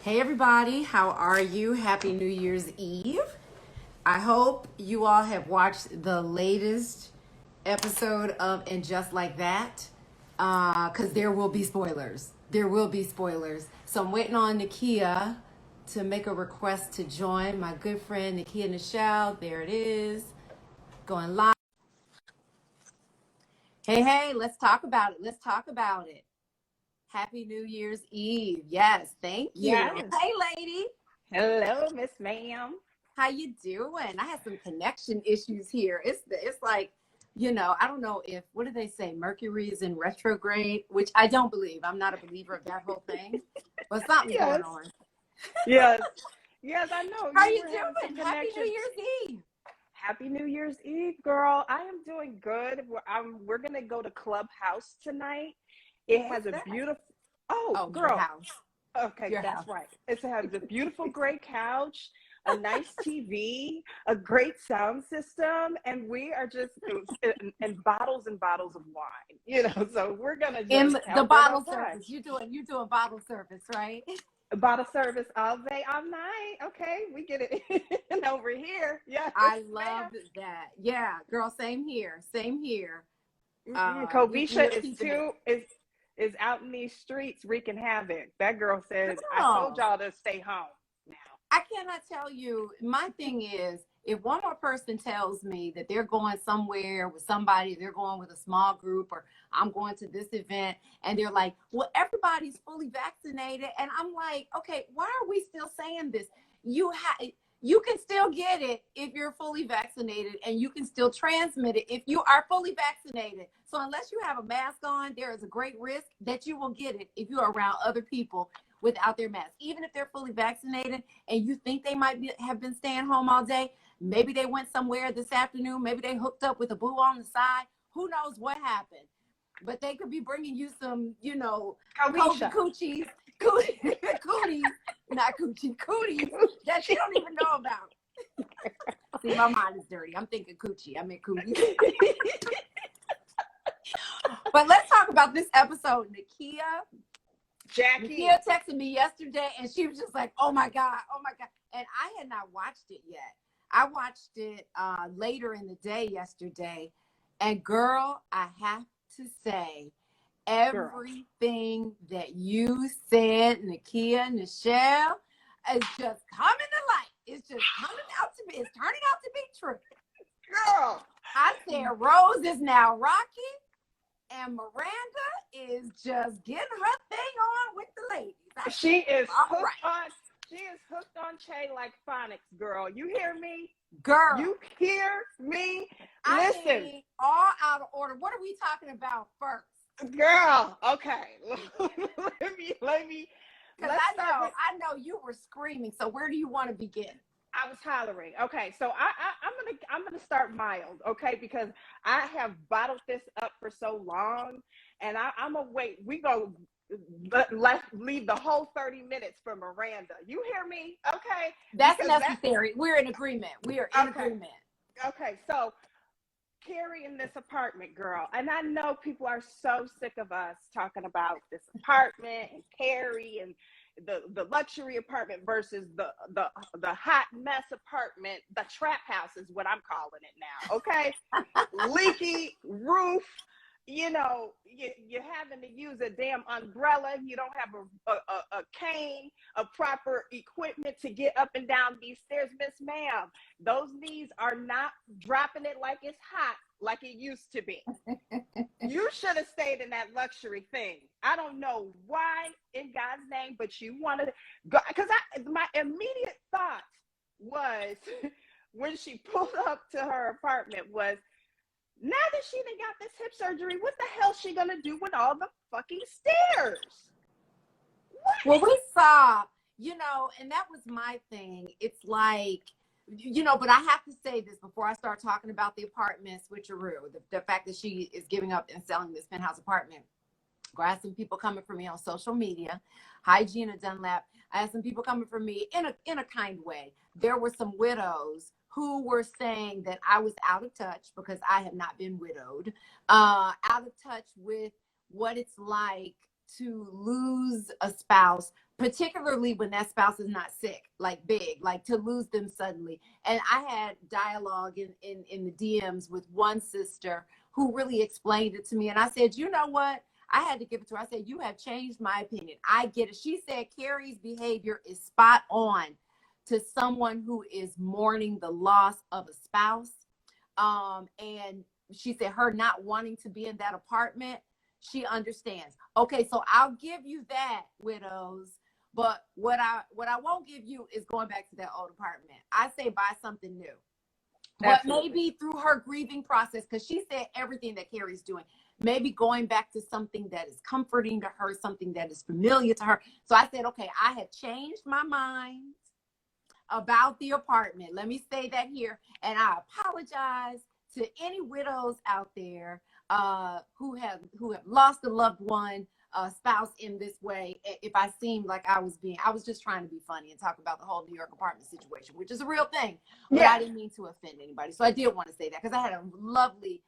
Hey everybody, how are you? Happy New Year's Eve. I hope you all have watched the latest episode of And Just Like That, because there will be spoilers. There will be spoilers. So I'm waiting on Nekia to make a request to join. My good friend Nekia Nichelle, there it is, going live. Hey, let's talk about it. Let's talk about it. Happy New Year's Eve. Yes, thank you. Yes. Hey lady. Hello, Miss Ma'am. How you doing? I had some connection issues here. It's like, I don't know if, what do they say? Mercury is in retrograde, which I don't believe. I'm not a believer of that whole thing, but something's Yes. going on. Yes. Yes, I know. How you doing? Happy New Year's Eve. Happy New Year's Eve, girl. I am doing good. We're gonna go to Clubhouse tonight. It has a beautiful Your girl. house. Okay, Your that's house. right. It has a beautiful gray couch, a nice TV, a great sound system, and we are just and bottles and bottles of wine. So we're gonna just In the have bottle that outside. service. You doing bottle service, right? Bottle service all day, all night. Okay, we get it in over here. Yeah, I love that. Yeah, girl, same here. Same here. Kovisha is out in these streets wreaking havoc. That girl said, "I told y'all to stay home." Now I cannot tell you. My thing is, if one more person tells me that they're going somewhere with somebody, they're going with a small group, or I'm going to this event, and they're like, well, everybody's fully vaccinated. And I'm like, okay, why are we still saying this? You can still get it if you're fully vaccinated, and you can still transmit it if you are fully vaccinated. So unless you have a mask on, there is a great risk that you will get it if you're around other people without their mask. Even if they're fully vaccinated and you think they might have been staying home all day, maybe they went somewhere this afternoon, maybe they hooked up with a boo on the side, who knows what happened. But they could be bringing you some, COVID cooties, not coochie, cooties that you don't even know about. See, my mind is dirty. I'm thinking coochie. I meant cooties. But let's talk about this episode. Jackie texted me yesterday, and she was just like, oh my God. And I had not watched it yet. I watched it later in the day yesterday. And girl, I have to say, everything that you said, Nekia, Nichelle, is just coming to light. It's just coming out to be, it's turning out to be true. Girl. I said Rose is now rocking, and Miranda is just getting her thing on with the ladies. She is hooked on Che like phonics, girl. You hear me? Girl. You hear me? Listen. Listen. All out of order. What are we talking about first? Girl, okay. let me because I know you were screaming. So where do you want to begin? I was hollering. Okay, so I'm gonna start mild, okay, because I have bottled this up for so long, and I'm gonna wait. We go leave the whole 30 minutes for Miranda. You hear me? Okay, that's necessary. We're in agreement. We are in agreement. Okay, so Carrie in this apartment, girl, and I know people are so sick of us talking about this apartment and Carrie and the luxury apartment versus the hot mess apartment. The trap house is what I'm calling it now. Okay, leaky roof. You're having to use a damn umbrella. You don't have a cane, a proper equipment to get up and down these stairs. Miss Ma'am, those knees are not dropping it like it's hot like it used to be. You should have stayed in that luxury thing. I don't know why in God's name, but you wanted to go, because my immediate thought was when she pulled up to her apartment was, now that she done got this hip surgery, what the hell is she gonna do with all the fucking stairs? What? Well, we saw, and that was my thing. It's like, but I have to say this before I start talking about the apartment switcheroo, the fact that she is giving up and selling this penthouse apartment. I had some people coming for me on social media. Hi, Gina Dunlap. I had some people coming for me in a kind way. There were some widows who were saying that I was out of touch because I have not been widowed, out of touch with what it's like to lose a spouse particularly when that spouse is not sick, like big, like to lose them suddenly. And I had dialogue in the DMs with one sister who really explained it to me. And I said, you know what? I had to give it to her. I said, you have changed my opinion. I get it. She said Carrie's behavior is spot on to someone who is mourning the loss of a spouse. And she said her not wanting to be in that apartment, she understands. Okay, so I'll give you that, widows. But what I won't give you is going back to that old apartment. I say buy something new. But maybe through her grieving process, because she said everything that Carrie's doing, maybe going back to something that is comforting to her, something that is familiar to her. So I said, okay, I have changed my mind about the apartment. Let me say that here. And I apologize to any widows out there who have lost a loved one, spouse in this way. If I seemed like I was just trying to be funny and talk about the whole New York apartment situation, which is a real thing, but I didn't mean to offend anybody. So I did want to say that because I had a lovely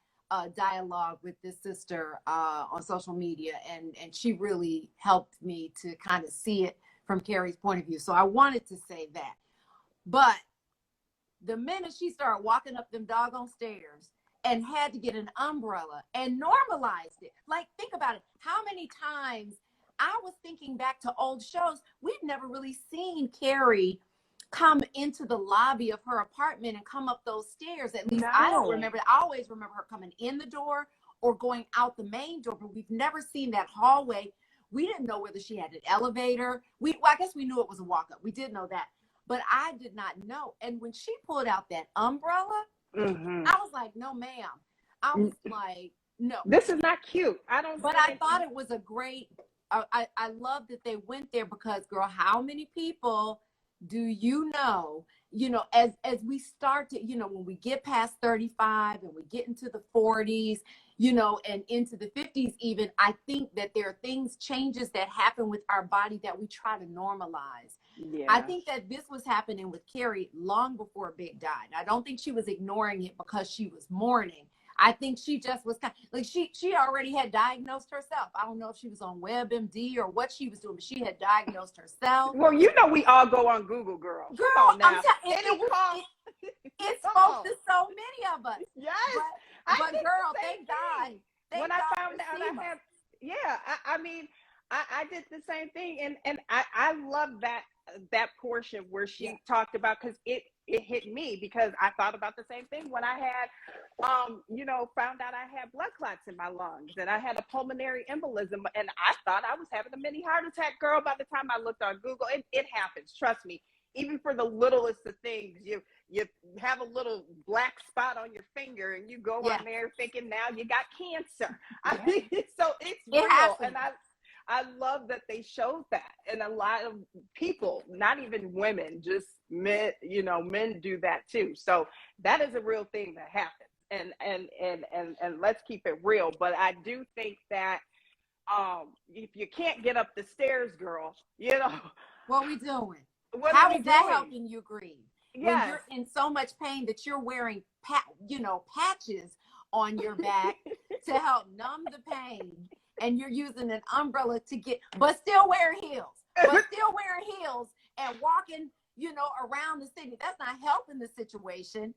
dialogue with this sister on social media, and she really helped me to kind of see it from Carrie's point of view. So I wanted to say that. But the minute she started walking up them doggone stairs and had to get an umbrella and normalized it. Like, think about it. How many times, I was thinking back to old shows, we've never really seen Carrie come into the lobby of her apartment and come up those stairs. At least I don't remember. I always remember her coming in the door or going out the main door, but we've never seen that hallway. We didn't know whether she had an elevator. Well, I guess we knew it was a walk-up. We did know that. But I did not know. And when she pulled out that umbrella, I was like, no, ma'am. I was like, no. This is not cute. But I thought it was a great, I love that they went there because, girl, how many people do you know, as we start to, when we get past 35 and we get into the 40s, and into the 50s even, I think that there are changes that happen with our body that we try to normalize. Yeah. I think that this was happening with Carrie long before Big died. I don't think she was ignoring it because she was mourning. I think she just was kind of, like she already had diagnosed herself. I don't know if she was on WebMD or what she was doing, but she had diagnosed herself. Well, we all go on Google, girl. Girl, come on now. It spoke to so many of us. Yes. But girl, thank God. When I found out I had, I did the same thing, and I love that portion where she talked about, because it hit me, because I thought about the same thing when I had, found out I had blood clots in my lungs and I had a pulmonary embolism, and I thought I was having a mini heart attack. Girl, by the time I looked on Google, it happens. Trust me. Even for the littlest of things, you have a little black spot on your finger and you go on there thinking now you got cancer. I mean, so it's real. And I love that they showed that. And a lot of people, not even women, just men, men do that too. So that is a real thing that happens. And let's keep it real. But I do think that if you can't get up the stairs, girl, what we doing? How is that helping you grieve? Yes. When you're in so much pain that you're wearing patches on your back to help numb the pain, and you're using an umbrella but still wearing heels, and walking, around the city. That's not helping the situation.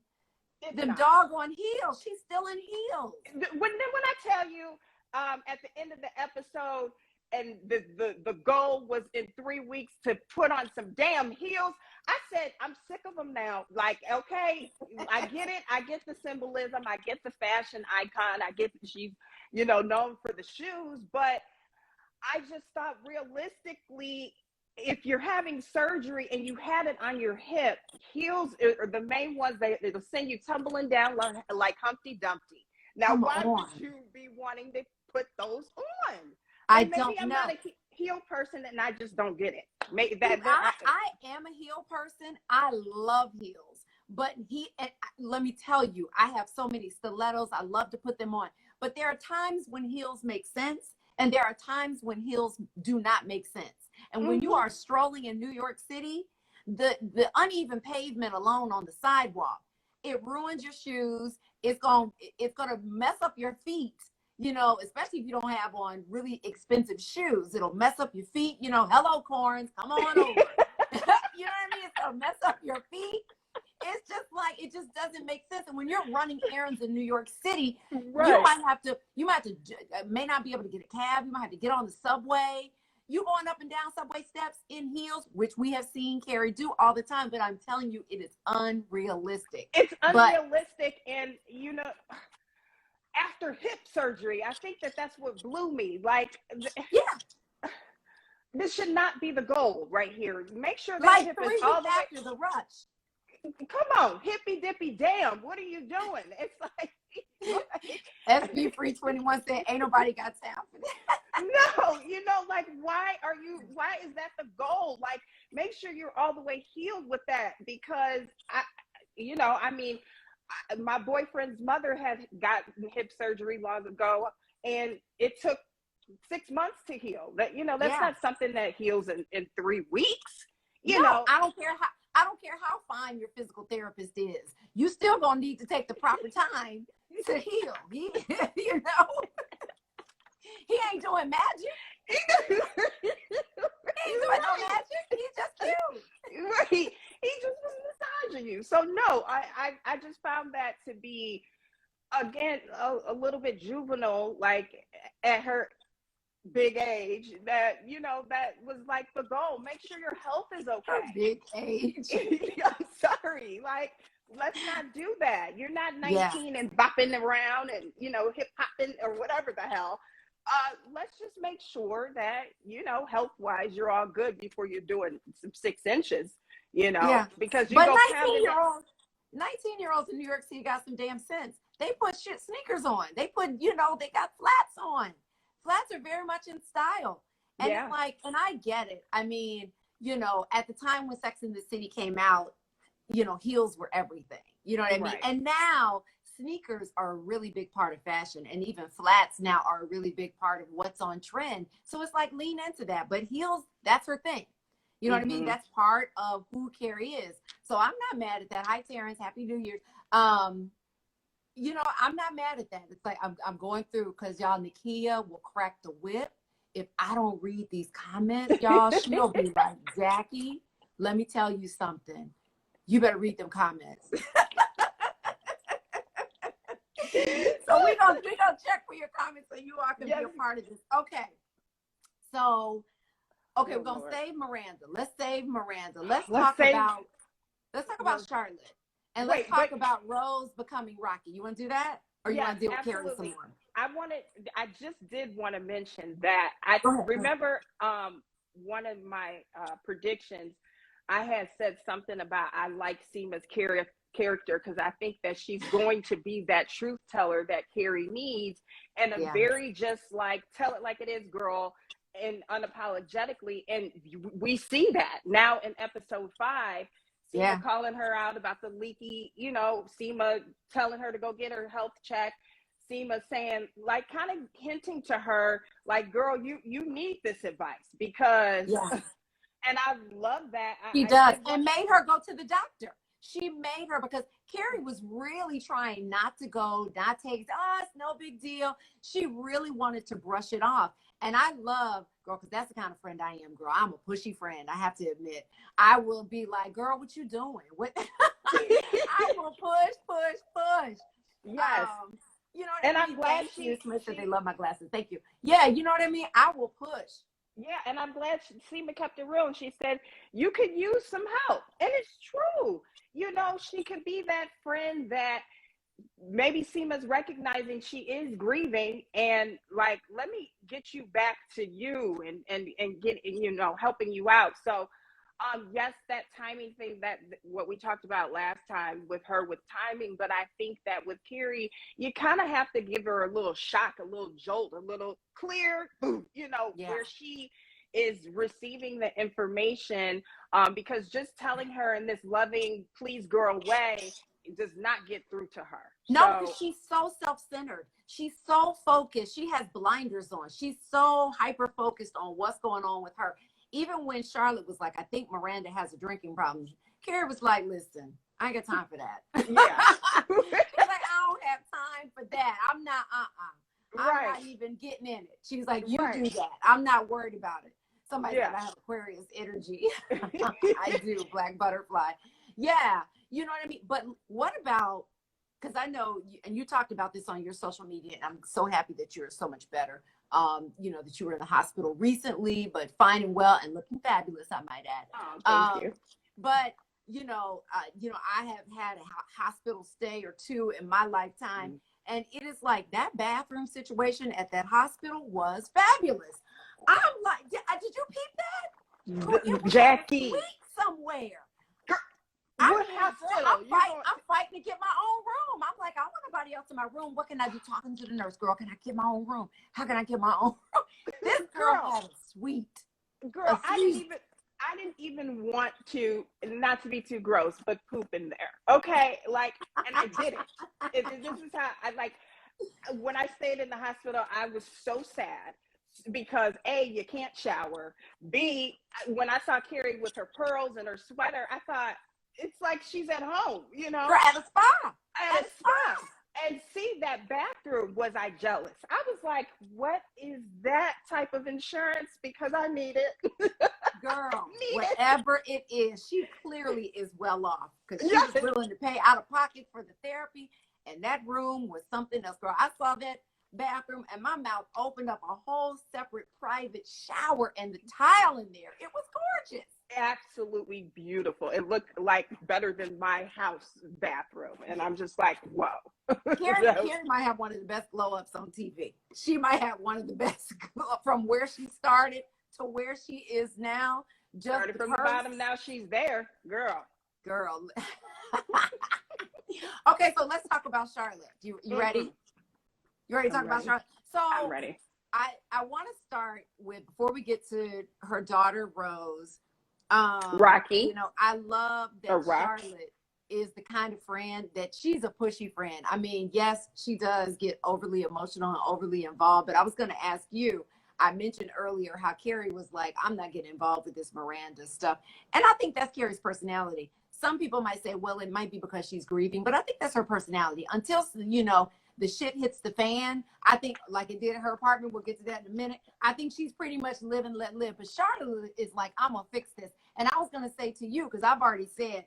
Them doggone heels. She's still in heels. When I tell you, at the end of the episode, and the goal was in 3 weeks to put on some damn heels, I said, I'm sick of them now. Like, okay, I get it. I get the symbolism. I get the fashion icon. I get that she's, known for the shoes. But I just thought, realistically, if you're having surgery and you had it on your hip, heels are the main ones that'll send you tumbling down like Humpty Dumpty. Now, why would you be wanting to put those on? I maybe don't I'm know. not a heel person and I just don't get it. Maybe I am a heel person. I love heels. But let me tell you, I have so many stilettos. I love to put them on. But there are times when heels make sense, and there are times when heels do not make sense. And when you are strolling in New York City, the uneven pavement alone on the sidewalk, it ruins your shoes. It's gonna mess up your feet. you know, especially if you don't have on really expensive shoes. It'll mess up your feet. You know, hello, corns, come on over. You know what I mean? It'll mess up your feet. It's just like, it just doesn't make sense. And when you're running errands in New York City, Right. you may not be able to get a cab. You might have to get on the subway. You going up and down subway steps in heels, which we have seen Carrie do all the time. But I'm telling you, it is unrealistic. It's unrealistic. And, you know, after hip surgery, I think that's what blew me. Like, yeah, this should not be the goal right here. Make sure that like hip 3 is weeks all the way. after the rush. Come on, hippy dippy damn. What are you doing? It's like SB Free 21 said, ain't nobody got time for that. no, you know, like, why is that the goal? Like, make sure you're all the way healed with that, because my boyfriend's mother had gotten hip surgery long ago, and it took 6 months to heal. That's not something that heals in 3 weeks. You know, I don't care how fine your physical therapist is. You still gonna need to take the proper time to heal. You know, he ain't doing magic. He ain't doing no magic. He's just cute. Right. He just was massaging you. So no, I just found that to be, again, a little bit juvenile, like at her big age, that, you know, that was like the goal. Make sure your health is okay. Her big age. I'm sorry. Like, let's not do that. You're not 19 and bopping around and, you know, hip hopping or whatever the hell. Let's just make sure that, you know, health wise, you're all good before you're doing some 6 inches, you know, because you go 19-year-olds in New York City got some damn sense. They put sneakers on. They got flats on. Flats are very much in style. And it's like, and I get it. I mean, you know, at the time when Sex and the City came out, you know, heels were everything. You know what I mean? And now sneakers are a really big part of fashion, and even flats now are a really big part of what's on trend. So it's like, lean into that. But heels, that's her thing. You know what I mean? That's part of who Carrie is. So I'm not mad at that. Hi, Terrence. Happy New Year. You know, I'm not mad at that. It's like, I'm going through, because y'all, Nekia will crack the whip. If I don't read these comments, y'all, she'll be like, Jackie, let me tell you something. You better read them comments. So we're gonna check for your comments so you all can be a part of this. Okay. So, we're gonna save Miranda. Let's save Miranda. Let's talk about Charlotte. And let's talk about Rose becoming Rocky. You want to do that? Or you want to deal with Carrie some more? I just did want to mention that. I remember one of my predictions, I had said something about I like Seema's character because I think that she's going to be that truth teller that Carrie needs, and a very just like, tell it like it is, girl, and unapologetically. And we see that now in episode 5. Seema calling her out about the leaky, you know, Seema telling her to go get her health check. Seema saying, like, kind of hinting to her, like, girl, you need this advice, because, and I love that. She does, and made her go to the doctor. She made her, because Carrie was really trying not to go, not take, it's no big deal. She really wanted to brush it off. And I love, girl, because that's the kind of friend I am, girl. I'm a pushy friend, I have to admit. I will be like, girl, what you doing? What? I will push. Yes. You know what and I mean? I'm glad she said they love my glasses. Thank you. Yeah, you know what I mean? I will push. Yeah, and I'm glad Seema kept it real. And she said, you could use some help. And it's true. You know, she could be that friend that maybe Seema's recognizing she is grieving, and like, let me get you back to you and get, you know, helping you out. So yes, that timing thing, that what we talked about last time with her with timing, but I think that with Carrie, you kind of have to give her a little shock, a little jolt, a little clear, boom, you know, where she is receiving the information, because just telling her in this loving, please girl way does not get through to her. No, because she's so self-centered. She's so focused. She has blinders on. She's so hyper-focused on what's going on with her. Even when Charlotte was like, I think Miranda has a drinking problem, Carrie was like, listen, I ain't got time for that. Yeah. Like, I don't have time for that. I'm not, I'm Right. not even getting in it. She's like, you Right. do that. I'm not worried about it. Somebody Yeah. said I have Aquarius energy. I do, black butterfly. Yeah, you know what I mean? But what about, because I know, and you talked about this on your social media, and I'm so happy that you're so much better. You know, that you were in the hospital recently, but fine and well and looking fabulous, I might add. Oh, thank you. But I have had a hospital stay or two in my lifetime, and it is like that bathroom situation at that hospital was fabulous. I'm like, did you peep that? It was Jacque. a suite somewhere. What hospital? I'm fighting to get my own room. I'm like, I want nobody else in my room. What can I do? Talking to the nurse, girl, can I get my own room? How can I get my own room? This girl had a suite. Girl, I didn't even want to, not to be too gross, but poop in there. Okay, like, and I did it. This is how I like. When I stayed in the hospital, I was so sad because A, you can't shower. B, when I saw Carrie with her pearls and her sweater, I thought it's like she's at home, you know, Girl, at a spa. at a spa. And see, that bathroom, was I jealous? I was like, what is that type of insurance? Because I need it. Girl, whatever it is, she clearly is well off because she was willing to pay out of pocket for the therapy. And that room was something else. Girl, I saw that bathroom and my mouth opened up a whole separate private shower and the tile in there. It was gorgeous. Absolutely beautiful. It looked like better than my house bathroom. And I'm just like, whoa. Carrie might have one of the best glow ups on TV. She might have one of the best from where she started to where she is now. Just started from the bottom, now she's there. Girl. Okay, so let's talk about Charlotte. You ready? You ready to talk about Charlotte? So I'm ready. I want to start with, before we get to her daughter Rose, Rocky. You know, I love that Charlotte is the kind of friend that she's a pushy friend. I mean, yes, she does get overly emotional and overly involved, but I was going to ask you, I mentioned earlier how Carrie was like, I'm not getting involved with this Miranda stuff. And I think that's Carrie's personality. Some people might say, well, it might be because she's grieving, but I think that's her personality. Until, you know, the shit hits the fan, I think, like it did in her apartment, we'll get to that in a minute, I think she's pretty much live and let live. But Charlotte is like, I'm going to fix this. And I was going to say to you, because I've already said,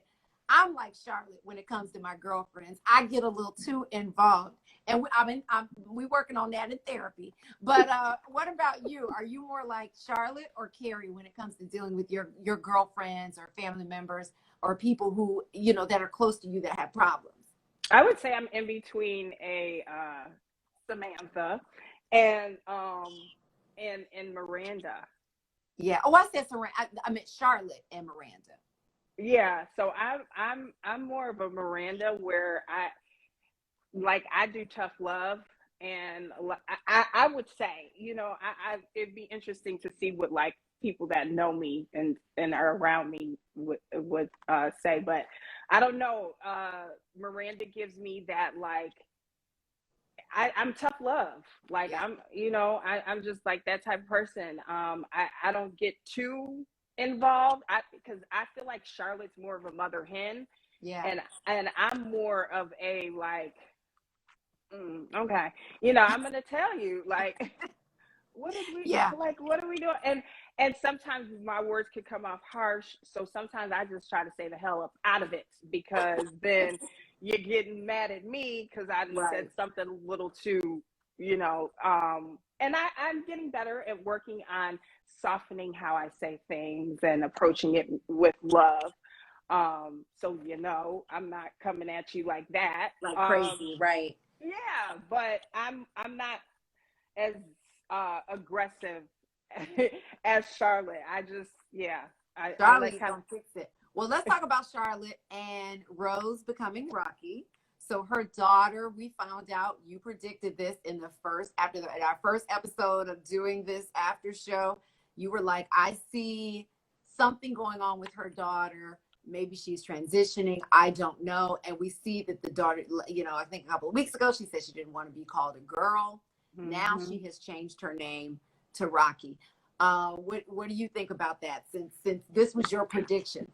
I'm like Charlotte when it comes to my girlfriends. I get a little too involved. And we working on that in therapy. But what about you? Are you more like Charlotte or Carrie when it comes to dealing with your girlfriends or family members or people who, you know, that are close to you that have problems? I would say I'm in between a Samantha and Miranda. Yeah. Oh, I said I meant Charlotte and Miranda. Yeah. So I'm more of a Miranda, where I do tough love, and I would say, you know, it'd be interesting to see what like people that know me and are around me would say, but I don't know. Miranda gives me that, like, I'm tough love. Like, yeah. I'm just like that type of person. I don't get too involved because I feel like Charlotte's more of a mother hen. Yeah. And I'm more of a like, okay, you know, I'm gonna tell you, like, what are we doing? And sometimes my words could come off harsh, so sometimes I just try to say the hell up out of it, because then you're getting mad at me because I said something a little too, you know, and I'm getting better at working on softening how I say things and approaching it with love. So, you know, I'm not coming at you like that. Like crazy, right? Yeah, but I'm not as aggressive as Charlotte. Charlotte's gonna fix it. Well, let's talk about Charlotte and Rose becoming Rocky. So her daughter, we found out, you predicted this in our first episode of doing this after show. You were like, I see something going on with her daughter. Maybe she's transitioning. I don't know. And we see that the daughter, you know, I think a couple of weeks ago, she said she didn't want to be called a girl. Mm-hmm. Now she has changed her name to Rocky. What do you think about that, since this was your prediction?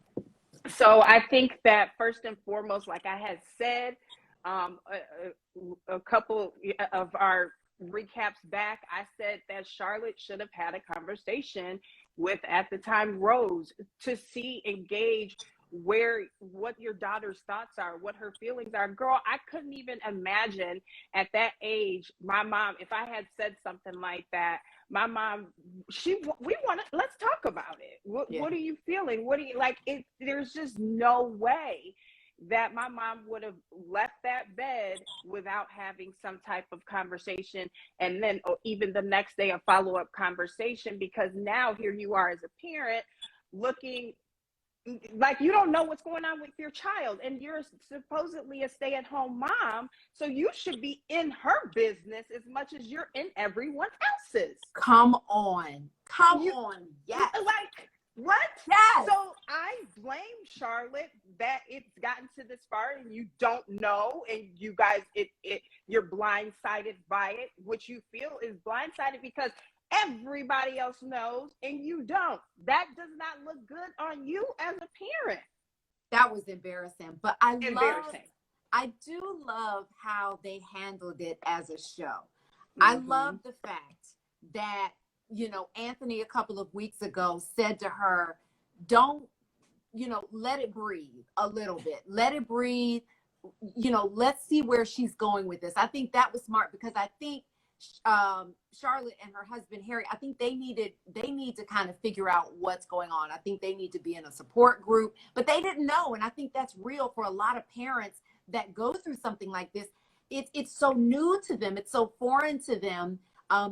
So I think that first and foremost, like I had said, a couple of our recaps back, I said that Charlotte should have had a conversation with, at the time, Rose, to engage what your daughter's thoughts are, what her feelings are. Girl, I couldn't even imagine at that age, my mom, if I had said something like that, my mom, let's talk about it. What are you feeling? What do you like? There's just no way that my mom would have left that bed without having some type of conversation, and then even the next day a follow-up conversation, because now here you are as a parent looking like you don't know what's going on with your child, and you're supposedly a stay-at-home mom, so you should be in her business as much as you're in everyone else's. Come on. Yes. Like, what? Yes. So I blame Charlotte that it's gotten to this far and you don't know, and you guys, you're blindsided by it, which you feel is blindsided because everybody else knows and you don't. That does not look good on you as a parent. That was embarrassing, but I do love how they handled it as a show. Mm-hmm. I love the fact that, you know, Anthony a couple of weeks ago said to her, don't, you know, let it breathe a little bit. Let it breathe. You know, let's see where she's going with this. I think that was smart, because I think Charlotte and her husband, Harry, I think they need to kind of figure out what's going on. I think they need to be in a support group, but they didn't know. And I think that's real for a lot of parents that go through something like this. It's so new to them. It's so foreign to them.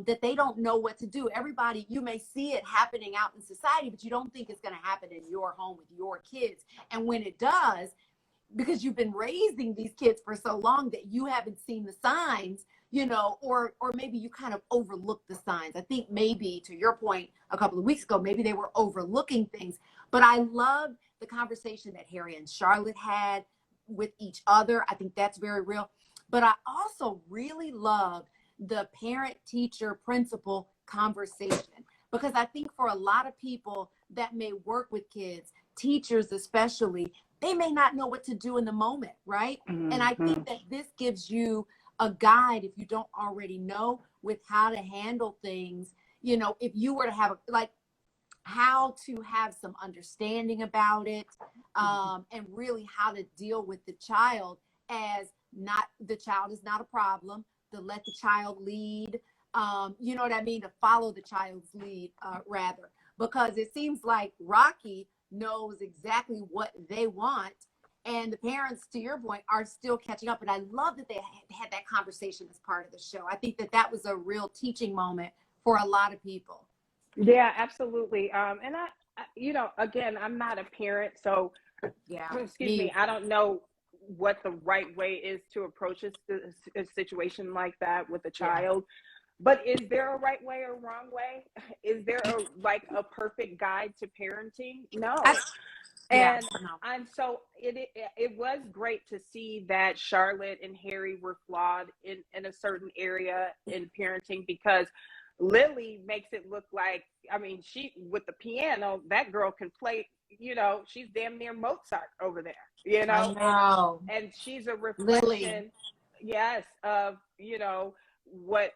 That they don't know what to do. Everybody, you may see it happening out in society, but you don't think it's going to happen in your home with your kids. And when it does, because you've been raising these kids for so long that you haven't seen the signs, you know, or maybe you kind of overlook the signs. I think maybe, to your point a couple of weeks ago, maybe they were overlooking things. But I love the conversation that Harry and Charlotte had with each other. I think that's very real. But I also really love the parent, teacher, principal conversation, because I think for a lot of people that may work with kids, teachers especially, they may not know what to do in the moment, right? Mm-hmm. And I think that this gives you a guide, if you don't already know, with how to handle things. You know, if you were to have how to have some understanding about it, and really how to deal with the child as the child is not a problem, to let the child lead, you know what I mean, to follow the child's lead, rather, because it seems like Rocky knows exactly what they want, and the parents, to your point, are still catching up. And I love that they had that conversation as part of the show. I think that was a real teaching moment for a lot of people. Yeah, absolutely. And I, you know, again, I'm not a parent, so excuse me, I don't know what the right way is to approach a situation like that with a child. But is there a right way or wrong way? Is there a perfect guide to parenting? No. And so it was great to see that Charlotte and Harry were flawed in a certain area in parenting, because Lily makes it look like, I mean, she, with the piano, that girl can play, you know, she's damn near Mozart over there, you know? And she's a reflection, Lily. Yes, of, you know, what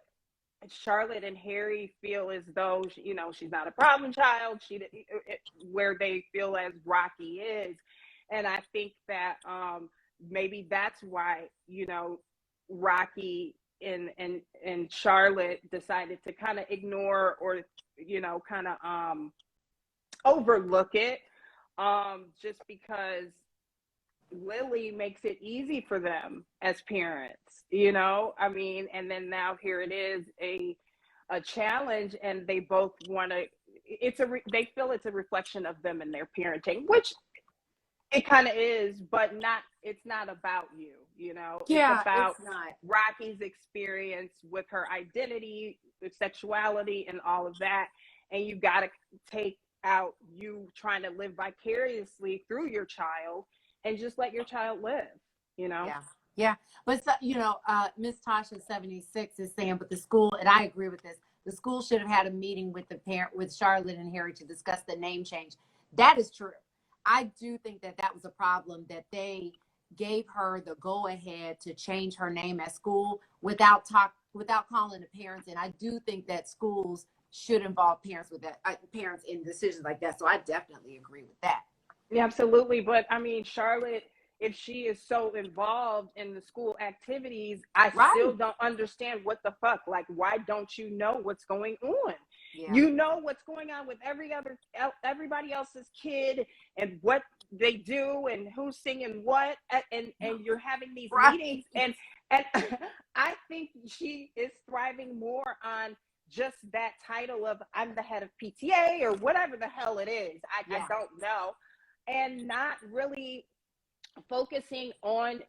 Charlotte and Harry feel as though, you know, she's not a problem child, where they feel as Rocky is. And I think that maybe that's why, you know, Rocky and Charlotte decided to kind of ignore, or, you know, kind of overlook it, just because Lily makes it easy for them as parents, you know, I mean, and then now here it is a challenge, and they both want to, they feel it's a reflection of them and their parenting, which it kind of is, but it's not about you, you know. Yeah, it's about it's not. Rocky's experience with her identity, with sexuality, and all of that. And you got to take out you trying to live vicariously through your child, and just let your child live, you know? Yeah. But, you know, Miss Tasha 76 is saying, but the school, and I agree with this, the school should have had a meeting with with Charlotte and Harry to discuss the name change. That is true. I do think that was a problem, that they gave her the go ahead to change her name at school without without calling the parents in, I do think that schools should involve parents with that, parents in decisions like that. So I definitely agree with that. Yeah, absolutely. But I mean, Charlotte, if she is so involved in the school activities, I still don't understand what the fuck. Like, why don't you know what's going on? Yeah. You know what's going on with everybody else's kid and what they do and who's singing what, and you're having these meetings, and I think she is thriving more on just that title of I'm the head of PTA or whatever the hell it is. I don't know, and not really focusing on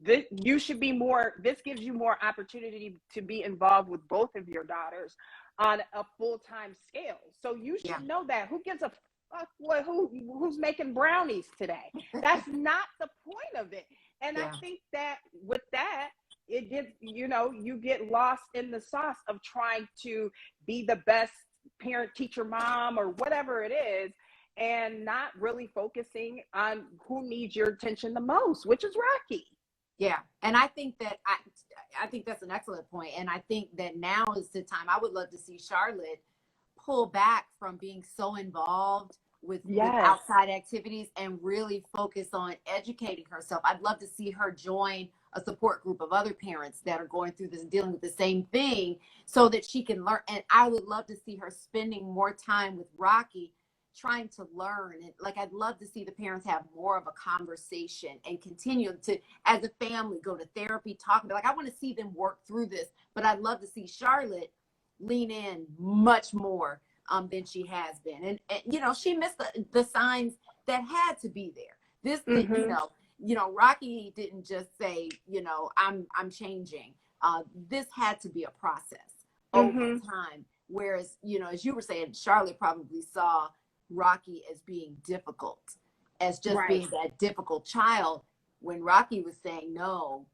this. You should be more, this gives you more opportunity to be involved with both of your daughters on a full-time scale. So you should know that. Who gives a fuck who's making brownies today? That's not the point of it. And I think that with that, it gets, you know, you get lost in the sauce of trying to be the best parent, teacher, mom, or whatever it is, and not really focusing on who needs your attention the most, which is Rocky. Yeah. And I think that I think that's an excellent point. And I think that now is the time. I would love to see Charlotte pull back from being so involved with outside activities and really focus on educating herself. I'd love to see her join a support group of other parents that are going through this and dealing with the same thing so that she can learn. And I would love to see her spending more time with Rocky, trying to learn. And like, I'd love to see the parents have more of a conversation and continue to, as a family, go to therapy, talk about, like, I want to see them work through this, but I'd love to see Charlotte lean in much more than she has been. And you know, she missed the signs that had to be there. This, you know, Rocky didn't just say, you know, I'm changing. This had to be a process over time. Whereas, you know, as you were saying, Charlotte probably saw Rocky as being difficult, as just being that difficult child, when Rocky was saying, no,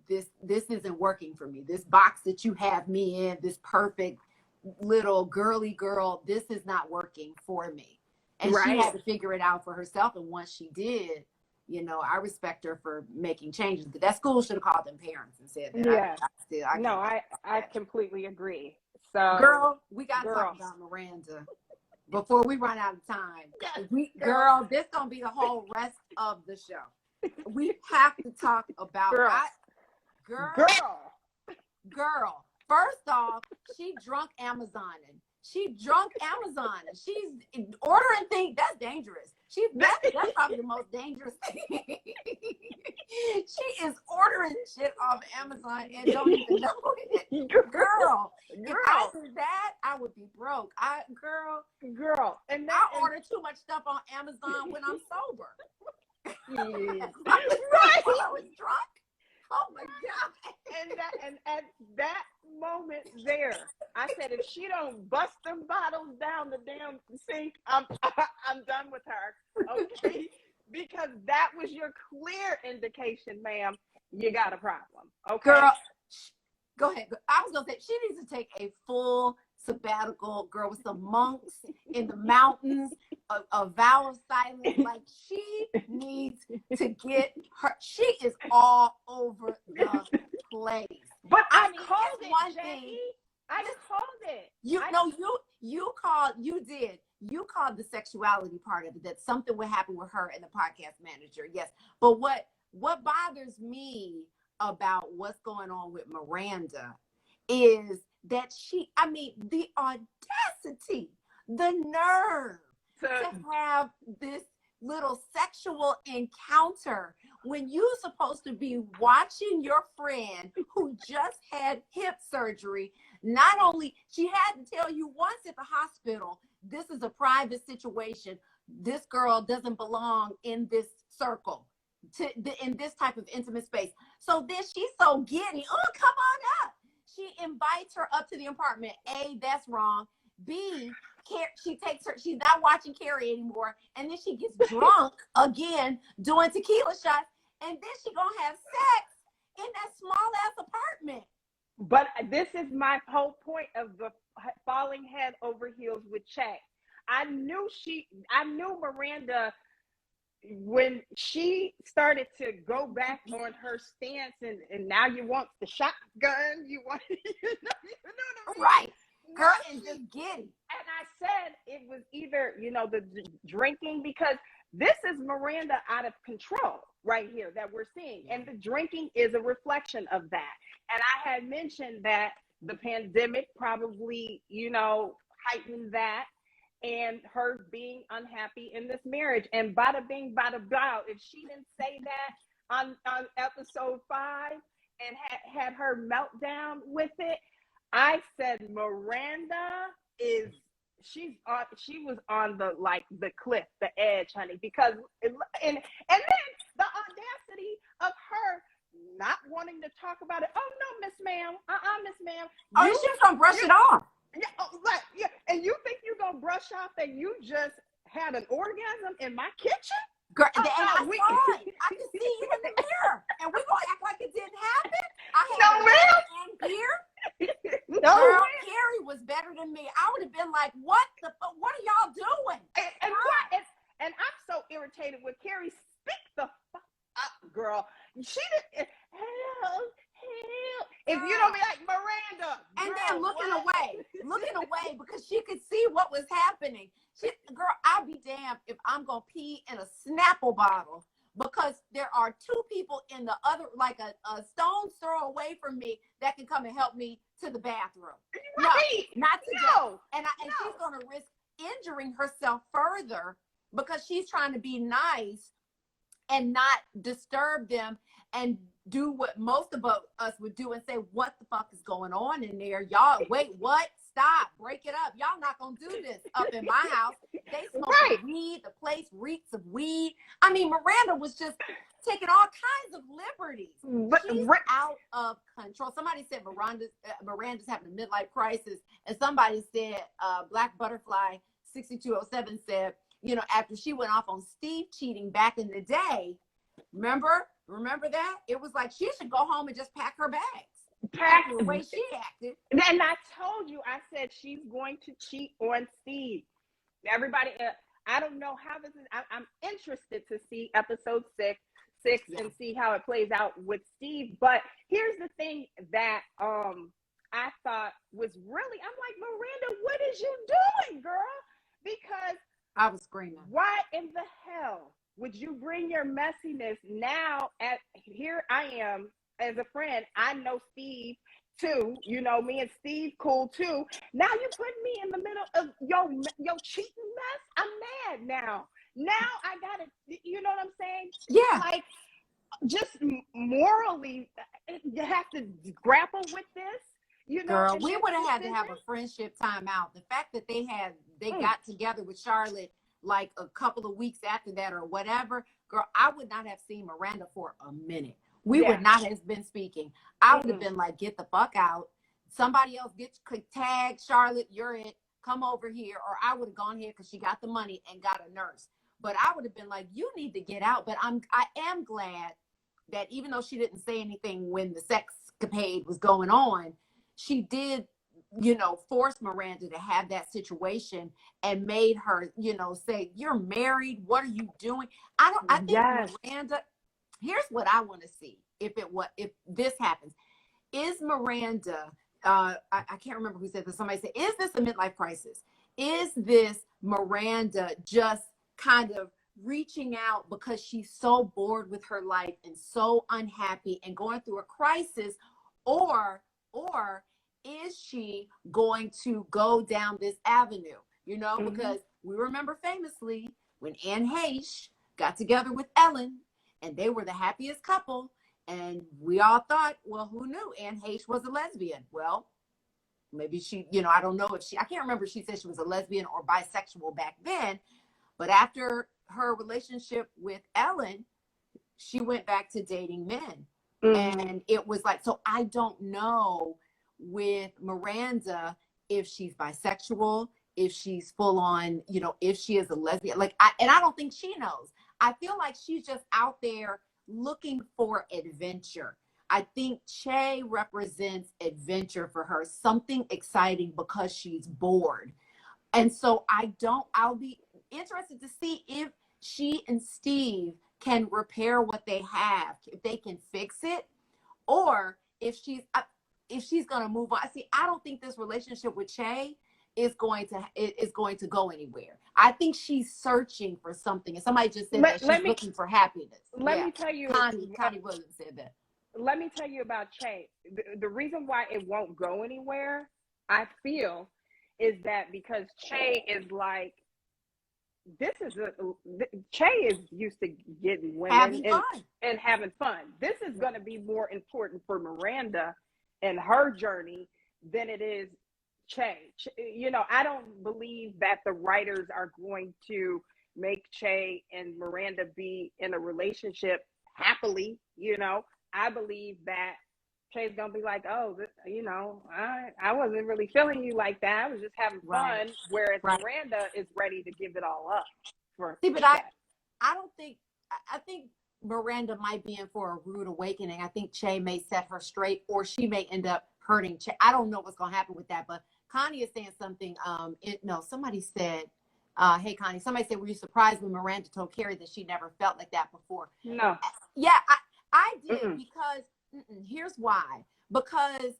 this isn't working for me. This box that you have me in, this perfect little girly girl, this is not working for me. And she had to figure it out for herself. And once she did, you know, I respect her for making changes. But that school should have called them parents and said that. Yeah. I completely agree. So, girl, we got to talk about Miranda before we run out of time. Girl, this gonna be the whole rest of the show. We have to talk about girl. First off, she drunk Amazoning. She's ordering things. That's dangerous. That's probably the most dangerous thing. She is ordering shit off Amazon and don't even know it. Girl, if I did that, I would be broke. Girl, and I order too much stuff on Amazon when I'm sober. When I was drunk. Oh my God. And at that moment there, I said, if she don't bust them bottles down the damn sink, I'm done with her. Okay? Because that was your clear indication, ma'am, you got a problem. Okay. Girl, go ahead. I was gonna say she needs to take a full sabbatical, girl, with some monks in the mountains, a vow of silence. Like, she needs to get her, she is all over the place. But I called it, Jackie. I called it. You called the sexuality part of it, that something would happen with her and the podcast manager. Yes. But what bothers me about what's going on with Miranda is that the audacity, the nerve to have this little sexual encounter when you're supposed to be watching your friend who just had hip surgery. Not only, she had to tell you once at the hospital, this is a private situation. This girl doesn't belong in this circle, in this type of intimate space. So then she's so giddy. Oh, come on up. She invites her up to the apartment. A, that's wrong. B, she takes her, she's not watching Carrie anymore. And then she gets drunk again, doing tequila shots. And then she gonna have sex in that small ass apartment. But this is my whole point of the falling head over heels with Jacque. I knew Miranda when she started to go back on her stance, and now you want the shotgun, you want, you know what I mean? Right. Girl, Now and just giddy. and I said it was either, the drinking, because this is Miranda out of control right here that we're seeing. And the drinking is a reflection of that. And I had mentioned that the pandemic probably, heightened that, and her being unhappy in this marriage. And bada bing, bada bow, if she didn't say that on episode 5 and had her meltdown with it, I said Miranda she was on the cliff, the edge, honey, because and then the audacity of her not wanting to talk about it. Oh no, Miss Ma'am, Miss Ma'am. Oh, she was gonna brush it off. Yeah, and you think you're gonna brush off that you just had an orgasm in my kitchen? Girl, and I saw it. I can see you in the mirror, and we're gonna act like it didn't happen. I had No, ma'am. and here. No, Girl, ma'am. Carrie was better than me. I would have been like, "What the fuck? What are y'all doing?" And I'm so irritated with Carrie. Speak the fuck up, girl. She didn't. Hell. If you don't be like Miranda, and girl, then looking away because she could see what was happening. Girl, I'll be damned if I'm gonna pee in a Snapple bottle because there are 2 people in the other, like a stone's throw away from me, that can come and help me to the bathroom. Right. No, not today. No. And she's gonna risk injuring herself further because she's trying to be nice and not disturb them and do what most of us would do and say, what the fuck is going on in there? Y'all, wait, what? Stop, break it up. Y'all not gonna do this up in my house. They smoke weed. The place reeks of weed. I mean, Miranda was just taking all kinds of liberties. She's out of control. Somebody said Miranda's having a midlife crisis, and somebody said Black Butterfly 6207 said, after she went off on Steve cheating back in the day, remember that? It was like she should go home and just pack her bags. Pack the way she acted. And I told you, I said she's going to cheat on Steve. Everybody, I don't know how this is. I'm interested to see episode 6 and see how it plays out with Steve. But here's the thing that I thought was really, I'm like, Miranda, what is you doing, girl? Because I was screaming. Why in the hell would you bring your messiness now? Here I am as a friend. I know Steve too. Me and Steve cool too. Now you put me in the middle of your cheating mess. I'm mad now. Now I gotta, you know what I'm saying? Yeah. Like, just morally, you have to grapple with this. Girl, we would have had to have a friendship timeout. The fact that they got together with Charlotte like a couple of weeks after that or whatever, girl, I would not have seen Miranda for a minute. We would not have been speaking. I would have been like, get the fuck out. Somebody else could tag Charlotte, you're it. Come over here. Or I would have gone here because she got the money and got a nurse. But I would have been like, you need to get out. But I am glad that even though she didn't say anything when the sexcapade was going on, she did, force Miranda to have that situation and made her, say, you're married. What are you doing? I think Miranda, here's what I want to see. If this happens, is Miranda, I can't remember who said this. Somebody said, is this a midlife crisis? Is this Miranda just kind of reaching out because she's so bored with her life and so unhappy and going through a crisis, or is she going to go down this avenue? Because we remember famously when Anne Heche got together with Ellen and they were the happiest couple, and we all thought, well, who knew Anne Heche was a lesbian? Well, maybe she, I don't know if I can't remember if she said she was a lesbian or bisexual back then, but after her relationship with Ellen, she went back to dating men. And it was like, so I don't know with Miranda if she's bisexual, if she's full on, if she is a lesbian. I don't think she knows. I feel like she's just out there looking for adventure. I think Che represents adventure for her, something exciting because she's bored. And so I'll be interested to see if she and Steve can repair what they have, if they can fix it, or if she's gonna move on. See, I don't think this relationship with Che is going to go anywhere. I think she's searching for something, and somebody just said that she's looking for happiness. Let me tell you, Connie Williams said that. Let me tell you about Che. The reason why it won't go anywhere, I feel, is that because Che is like, Che is used to getting women and having fun. This is going to be more important for Miranda and her journey than it is Che. You know, I don't believe that the writers are going to make Che and Miranda be in a relationship happily. You know, I believe that Che's gonna be like, oh, you know, I wasn't really feeling you like that. I was just having fun. Whereas Miranda is ready to give it all up. I don't think. I think Miranda might be in for a rude awakening. I think Che may set her straight, or she may end up hurting Che. I don't know what's gonna happen with that. But Connie is saying something. Somebody said, "Hey, Connie." Somebody said, "Were you surprised when Miranda told Carrie that she never felt like that before?" No. Yeah, I did because. Here's why. Because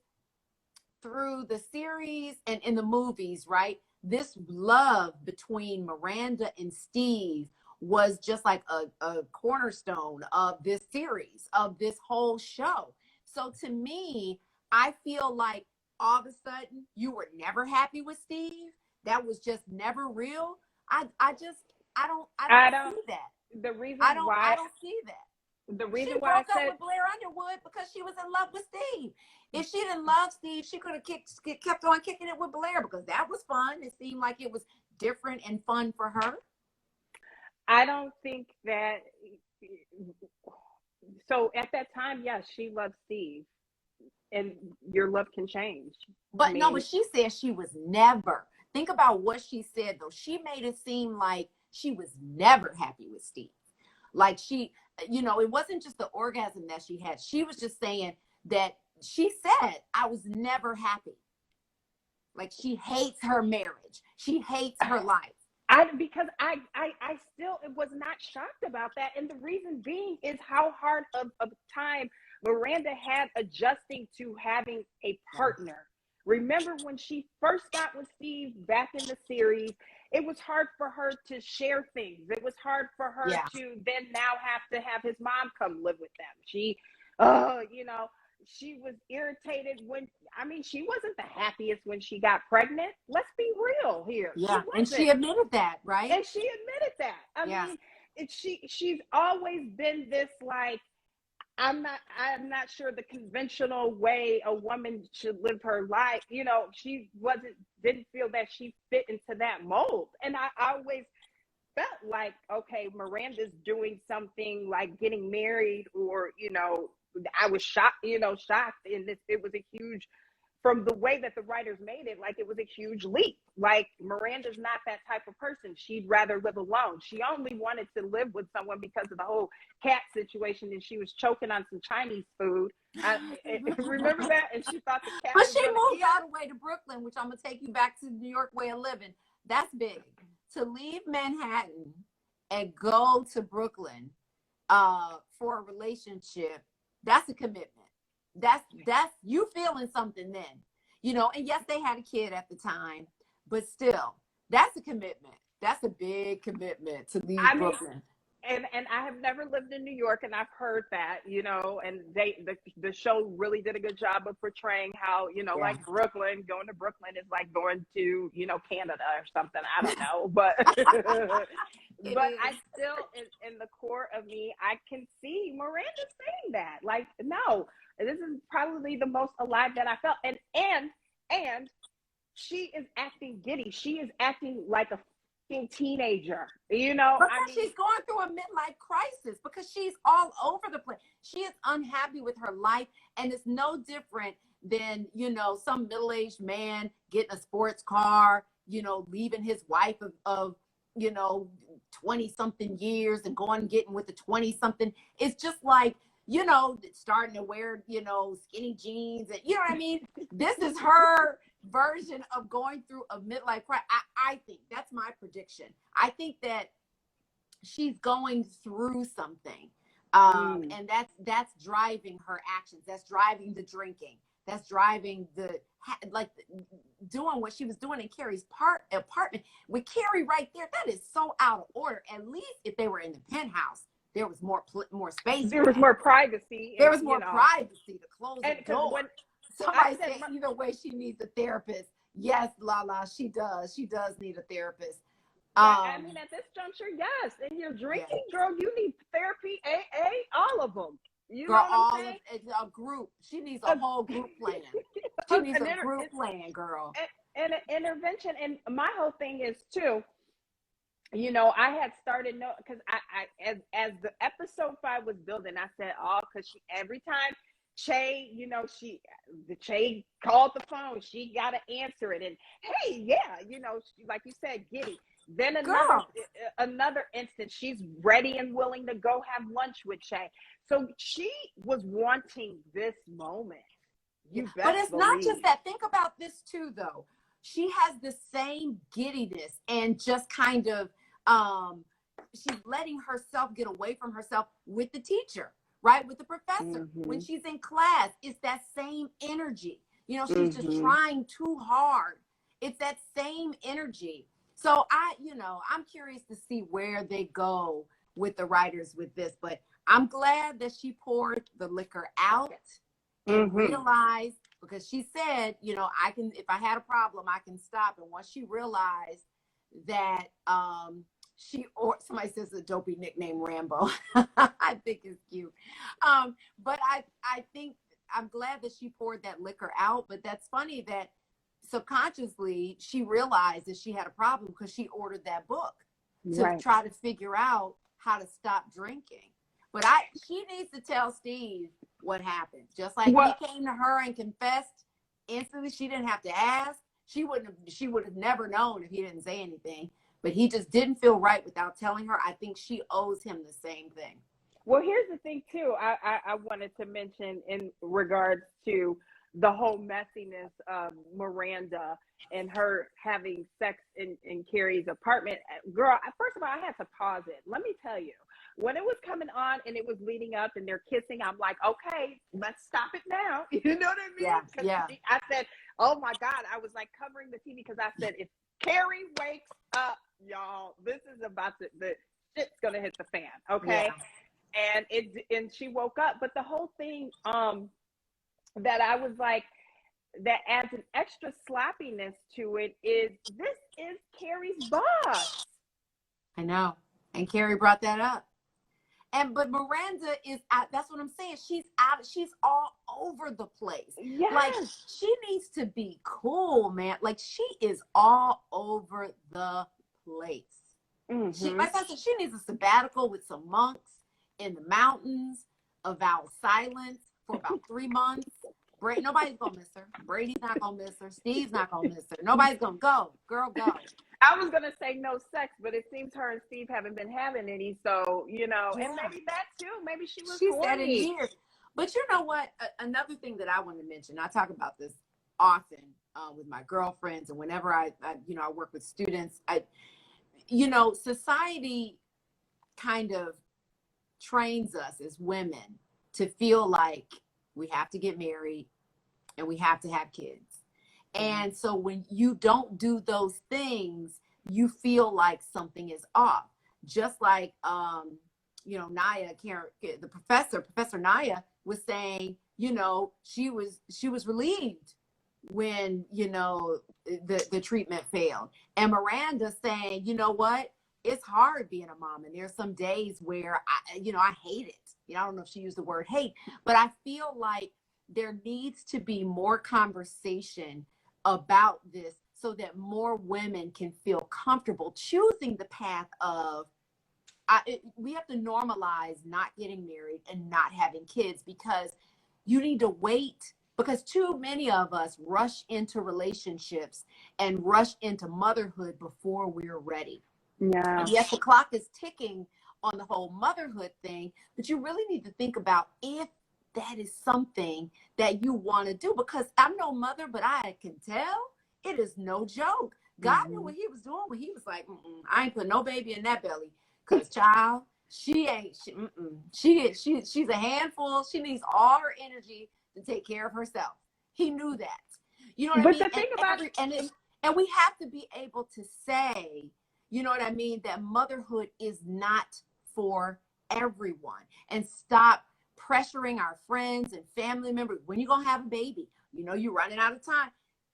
through the series and in the movies, right, this love between Miranda and Steve was just like a cornerstone of this series, of this whole show. So to me, I feel like all of a sudden you were never happy with Steve. That was just never real. I don't see that. The reason I why don't see that. The reason she why broke up with Blair Underwood because she was in love with Steve. If she didn't love Steve, she could have kept on kicking it with Blair because that was fun. It seemed like it was different and fun for her. I don't think that. So at that time, yes, she loved Steve, and your love can change. But no, but she said she was never. Think about what she said though. She made it seem like she was never happy with Steve. Like she, you know, it wasn't just the orgasm that she had. She was just saying that she said, I was never happy. Like she hates her marriage. She hates her life. Because I still was not shocked about that. And the reason being is how hard of a time Miranda had adjusting to having a partner. Remember when she first got with Steve back in the series, it was hard for her to share things. It was hard for her to then now have to have his mom come live with them. She, you know, she was irritated she wasn't the happiest when she got pregnant. Let's be real here. Yeah, and she admitted that, right? And she admitted that. I mean, she's always been this like, I'm not sure the conventional way a woman should live her life. You know, she didn't feel that she fit into that mold. And I always felt like, okay, Miranda's doing something like getting married, or, you know, I was shocked. And it was a huge, from the way that the writers made it, like it was a huge leap. Like Miranda's not that type of person. She'd rather live alone. She only wanted to live with someone because of the whole cat situation, and she was choking on some Chinese food. Remember that? And she thought the cat. But she moved all the way to Brooklyn, which I'm gonna take you back to the New York way of living. That's big. To leave Manhattan and go to Brooklyn for a relationship, that's a commitment. That's you feeling something then, you know. And yes, they had a kid at the time, but still, that's a commitment. That's a big commitment to leave Brooklyn. And I have never lived in New York, and I've heard that, you know, and the show really did a good job of portraying how, you know, like Brooklyn, going to Brooklyn is like going to, you know, Canada or something. I don't know, but I still, in the core of me, I can see Miranda saying that. Like, no, this is probably the most alive that I felt. And she is acting giddy. She is acting like a teenager, you know. Because she's going through a midlife crisis, because she's all over the place. She is unhappy with her life, and it's no different than, you know, some middle-aged man getting a sports car, you know, leaving his wife of you know, 20-something years and going and getting with the 20-something. It's just like, you know, starting to wear, you know, skinny jeans, and you know what I mean? This is her version of going through a midlife crisis. I think that's my prediction. I think that she's going through something. And that's driving her actions. That's driving the drinking. That's driving the doing what she was doing in Carrie's apartment with Carrie right there. That is so out of order. At least if they were in the penthouse, there was more space. There was more privacy. There was more privacy to close the door. When somebody said either way, she needs a therapist. Yes, Lala, she does. She does need a therapist. I mean, at this juncture, yes. And you're drinking, girl, you need therapy, AA, all of them. You girl, know what I'm saying? It's a group. She needs a whole group plan. She needs a group plan, girl. And an intervention. And my whole thing is too, you know, I had started because as the episode 5 was building, I said, because she every time Che, you know, Che called the phone, she got to answer it, and hey, yeah, you know, like you said, giddy. Then another instance, she's ready and willing to go have lunch with Che. So she was wanting this moment. But it's not just that. Think about this too, though. She has the same giddiness and just kind of she's letting herself get away from herself with the teacher, right? With the professor. When she's in class, it's that same energy. You know, she's just trying too hard. It's that same energy. So I'm curious to see where they go with the writers with this, but I'm glad that she poured the liquor out and realized, because she said, you know, if I had a problem, I can stop. And once she realized that somebody says a dopey nickname, Rambo, I think it's cute. But I think I'm glad that she poured that liquor out, but that's funny that subconsciously she realized that she had a problem because she ordered that book to try to figure out how to stop drinking. But she needs to tell Steve what happened. Just like he came to her and confessed instantly. She didn't have to ask. She would have never known if he didn't say anything. But he just didn't feel right without telling her. I think she owes him the same thing. Well, here's the thing too. I wanted to mention in regards to the whole messiness of Miranda and her having sex in Carrie's apartment. Girl, first of all, I had to pause it. Let me tell you, when it was coming on and it was leading up and they're kissing, I'm like, okay, let's stop it now. You know what I mean? Yeah. I said, oh my God, I was like covering the TV because I said, if Carrie wakes up, y'all, this is about the shit's gonna hit the fan, okay? Yeah. And she woke up, but the whole thing, that I was like, that adds an extra sloppiness to it is this is Carrie's boss. I know. And Carrie brought that up. But Miranda is out. That's what I'm saying. She's out. She's all over the place. Yes. Like, she needs to be cool, man. Like, she is all over the place. Like I said, she needs a sabbatical with some monks in the mountains, a vow of silence for about 3 months. Nobody's gonna miss her. Brady's not gonna miss her. Steve's not gonna miss her. Nobody's gonna go. Girl, go. I was gonna say no sex, but it seems her and Steve haven't been having any. So, you know, and maybe that too. Maybe she was said in years. But you know what? Another thing that I want to mention. I talk about this often with my girlfriends, and whenever I work with students. Society kind of trains us as women to feel like we have to get married and we have to have kids. And so when you don't do those things, you feel like something is off. Just like, Naya, the Professor Naya was saying, she was relieved when, the treatment failed. And Miranda saying, you know what? It's hard being a mom. And there's some days where I hate it. I don't know if she used the word hate, but I feel like there needs to be more conversation about this so that more women can feel comfortable choosing the path of, we have to normalize not getting married and not having kids, because you need to wait, because too many of us rush into relationships and rush into motherhood before we're ready. Yeah. And yes, the clock is ticking on the whole motherhood thing, but you really need to think about if that is something that you want to do, because I'm no mother, but I can tell it is no joke. God knew what he was doing when he was like, I ain't put no baby in that belly. Cause child, she ain't. She's a handful. She needs all her energy to take care of herself. He knew that. You know what I But mean? the thing about it, And we have to be able to say, you know what I mean, that motherhood is not for everyone, and stop pressuring our friends and family members. When you're gonna have a baby, you know you're running out of time.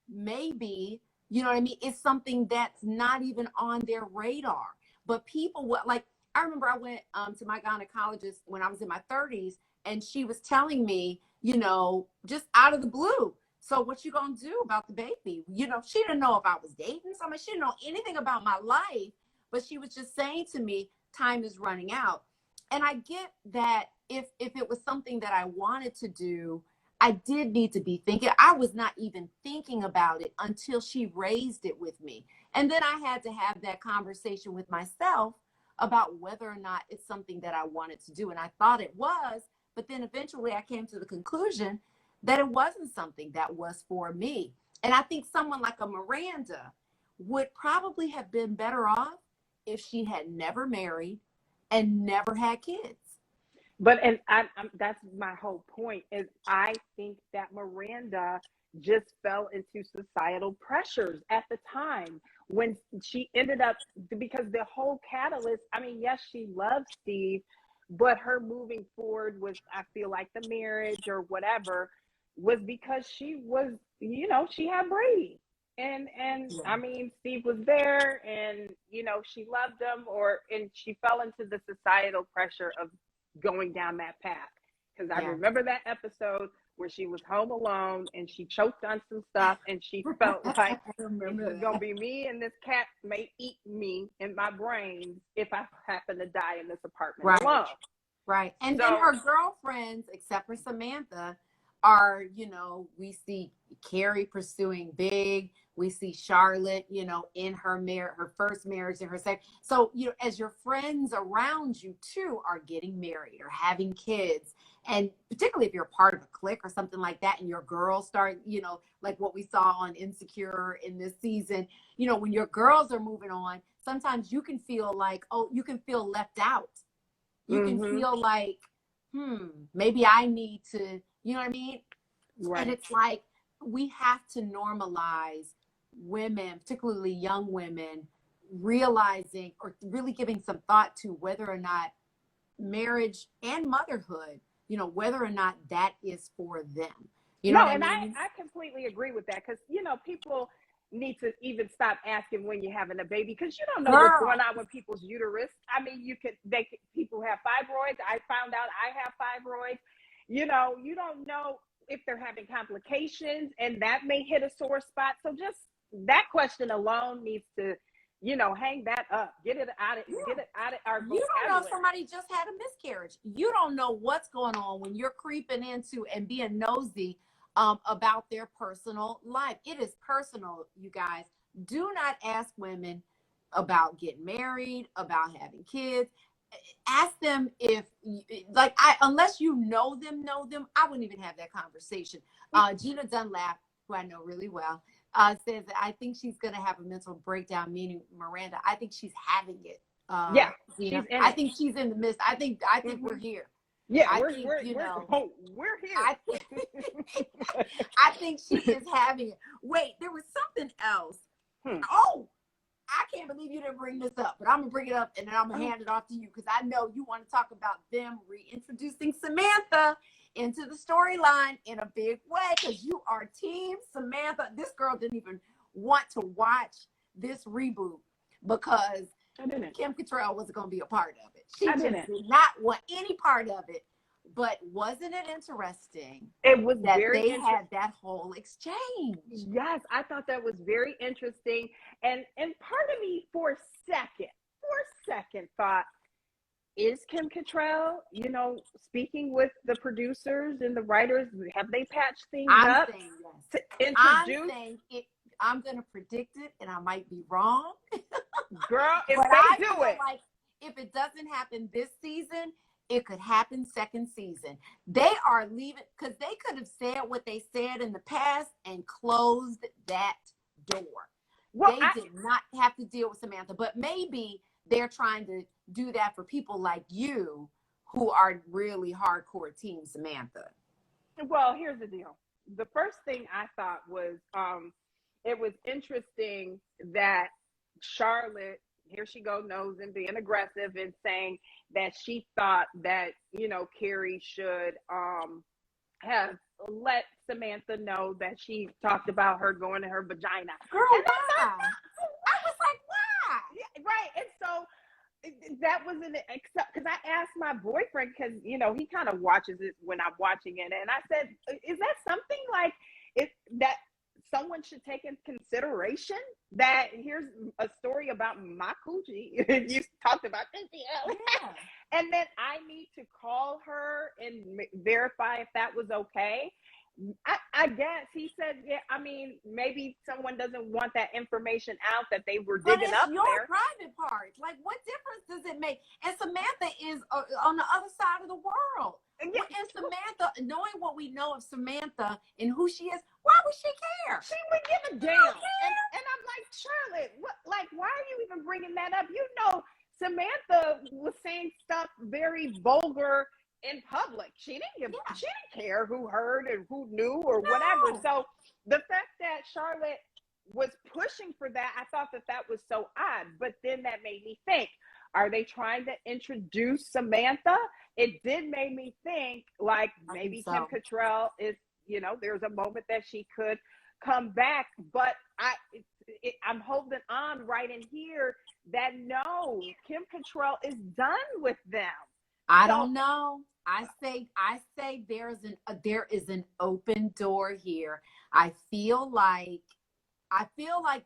Maybe, you know what I mean, it's something that's not even on their radar. But people would like, I remember I went to my gynecologist when I was in my 30s, and she was telling me, you know, just out of the blue, so what you gonna do about the baby? You know, she didn't know if I was dating someone. She didn't know anything about my life, but she was just saying to me, time is running out. And I get that if it was something that I wanted to do, I did need to be thinking. I was not even thinking about it until she raised it with me. And then I had to have that conversation with myself about whether or not it's something that I wanted to do. And I thought it was, but then eventually I came to the conclusion that it wasn't something that was for me. And I think someone like a Miranda would probably have been better off if she had never married and never had kids. but and that's my whole point. Is I think that Miranda just fell into societal pressures at the time when she ended up, because the whole catalyst. I mean, yes, she loved Steve, but her moving forward was, I feel like, the marriage or whatever was because she was, you know, she had Brady. And Yeah. I mean, Steve was there, and you know, she loved him, and she fell into the societal pressure of going down that path. Because I Yeah. remember that episode where she was home alone and she choked on some stuff, and she felt like it's gonna be me, and this cat may eat me and my brains if I happen to die in this apartment alone. Right. And So, then her girlfriends, except for Samantha, are, you know, we see Carrie pursuing big. We see Charolette, you know, in her her first marriage and her second. So, you know, as your friends around you too are getting married or having kids, and particularly if you're part of a clique or something like that, and your girls start, you know, like what we saw on Insecure in this season, you know, when your girls are moving on, sometimes you can feel like, oh, you can feel left out. You can feel like, maybe I need to, you know what I mean? right. And it's like, we have to normalize women, particularly young women, realizing or really giving some thought to whether or not marriage and motherhood, you know, whether or not that is for them. You know No, what and I mean? I completely agree with that, because you know, people need to even stop asking when you're having a baby, because you don't know what's going on with people's uterus. I mean, people have fibroids. I found out I have fibroids. You know, you don't know if they're having complications, and that may hit a sore spot. So just that question alone needs to, you know, hang that up, get it out of our vocabulary. You don't know if somebody just had a miscarriage. You don't know what's going on when you're creeping into and being nosy about their personal life. It is personal, you guys. Do not ask women about getting married, about having kids. Ask them if, like, unless you know them, I wouldn't even have that conversation. Gina Dunlap, who I know really well, says that I think she's going to have a mental breakdown, meaning Miranda. I think she's having it. Yeah, Gina. I think she's in the midst. I think we're here. Yeah, we're here. I think she is having it. Wait, there was something else. Oh, I can't believe you didn't bring this up, but I'm gonna bring it up and then I'm gonna hand it off to you, because I know you want to talk about them reintroducing Samantha into the storyline in a big way, because you are team Samantha. This girl didn't even want to watch this reboot because Kim Cattrall wasn't going to be a part of it. She just did not want any part of it. But wasn't it interesting? It was that very they had that whole exchange. Yes, I thought that was very interesting. And part of me for a second thought, is Kim Cattrall, you know, speaking with the producers and the writers, have they patched things up to introduce? I'm going to predict it, and I might be wrong. Girl, if they do it. Like, if it doesn't happen this season, it could happen second season. They are leaving, because they could have said what they said in the past and closed that door. Well, they did not have to deal with Samantha, but maybe they're trying to do that for people like you who are really hardcore team Samantha. Well, here's the deal. The first thing I thought was it was interesting that Charlotte, here she go nosing, being aggressive and saying that she thought that, Carrie should have let Samantha know that she talked about her going in her vagina. Girl, and why? I was like, why? Yeah, right. And so that wasn't except because I asked my boyfriend, because he kind of watches it when I'm watching it, and I said, is that something like that someone should take into consideration, that here's a story about my coochie? You talked about coochie earlier. Yeah. And then I need to call her and verify if that was okay. I guess he said, yeah, I mean, maybe someone doesn't want that information out that they were digging up your there. Private parts. Like, what difference does it make? And Samantha is on the other side of the world. Yeah. And Samantha, knowing what we know of Samantha and who she is, why would she care? She would give a damn. And I'm like, Charlotte, what? Like, why are you even bringing that up? Samantha was saying stuff very vulgar in public. She didn't care who heard and who knew or whatever. So the fact that Charlotte was pushing for that, I thought that was so odd. But then that made me think, are they trying to introduce Samantha? It did make me think, like, maybe Kim Cattrall is, there's a moment that she could come back. But I'm holding on right in here that no, Kim Cattrall is done with them. I don't know. I say there is an open door here. I feel like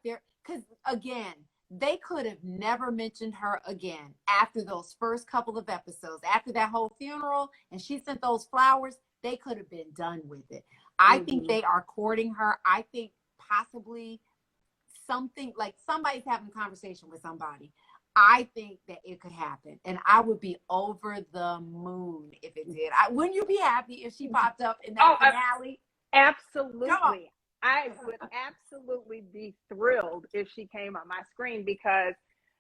there, because again, they could have never mentioned her again after those first couple of episodes, after that whole funeral, and she sent those flowers. They could have been done with it. I think they are courting her. I think possibly something like somebody's having a conversation with somebody. I think that it could happen, and I would be over the moon if it did. Wouldn't you be happy if she popped up in that finale? Absolutely. I would absolutely be thrilled if she came on my screen, because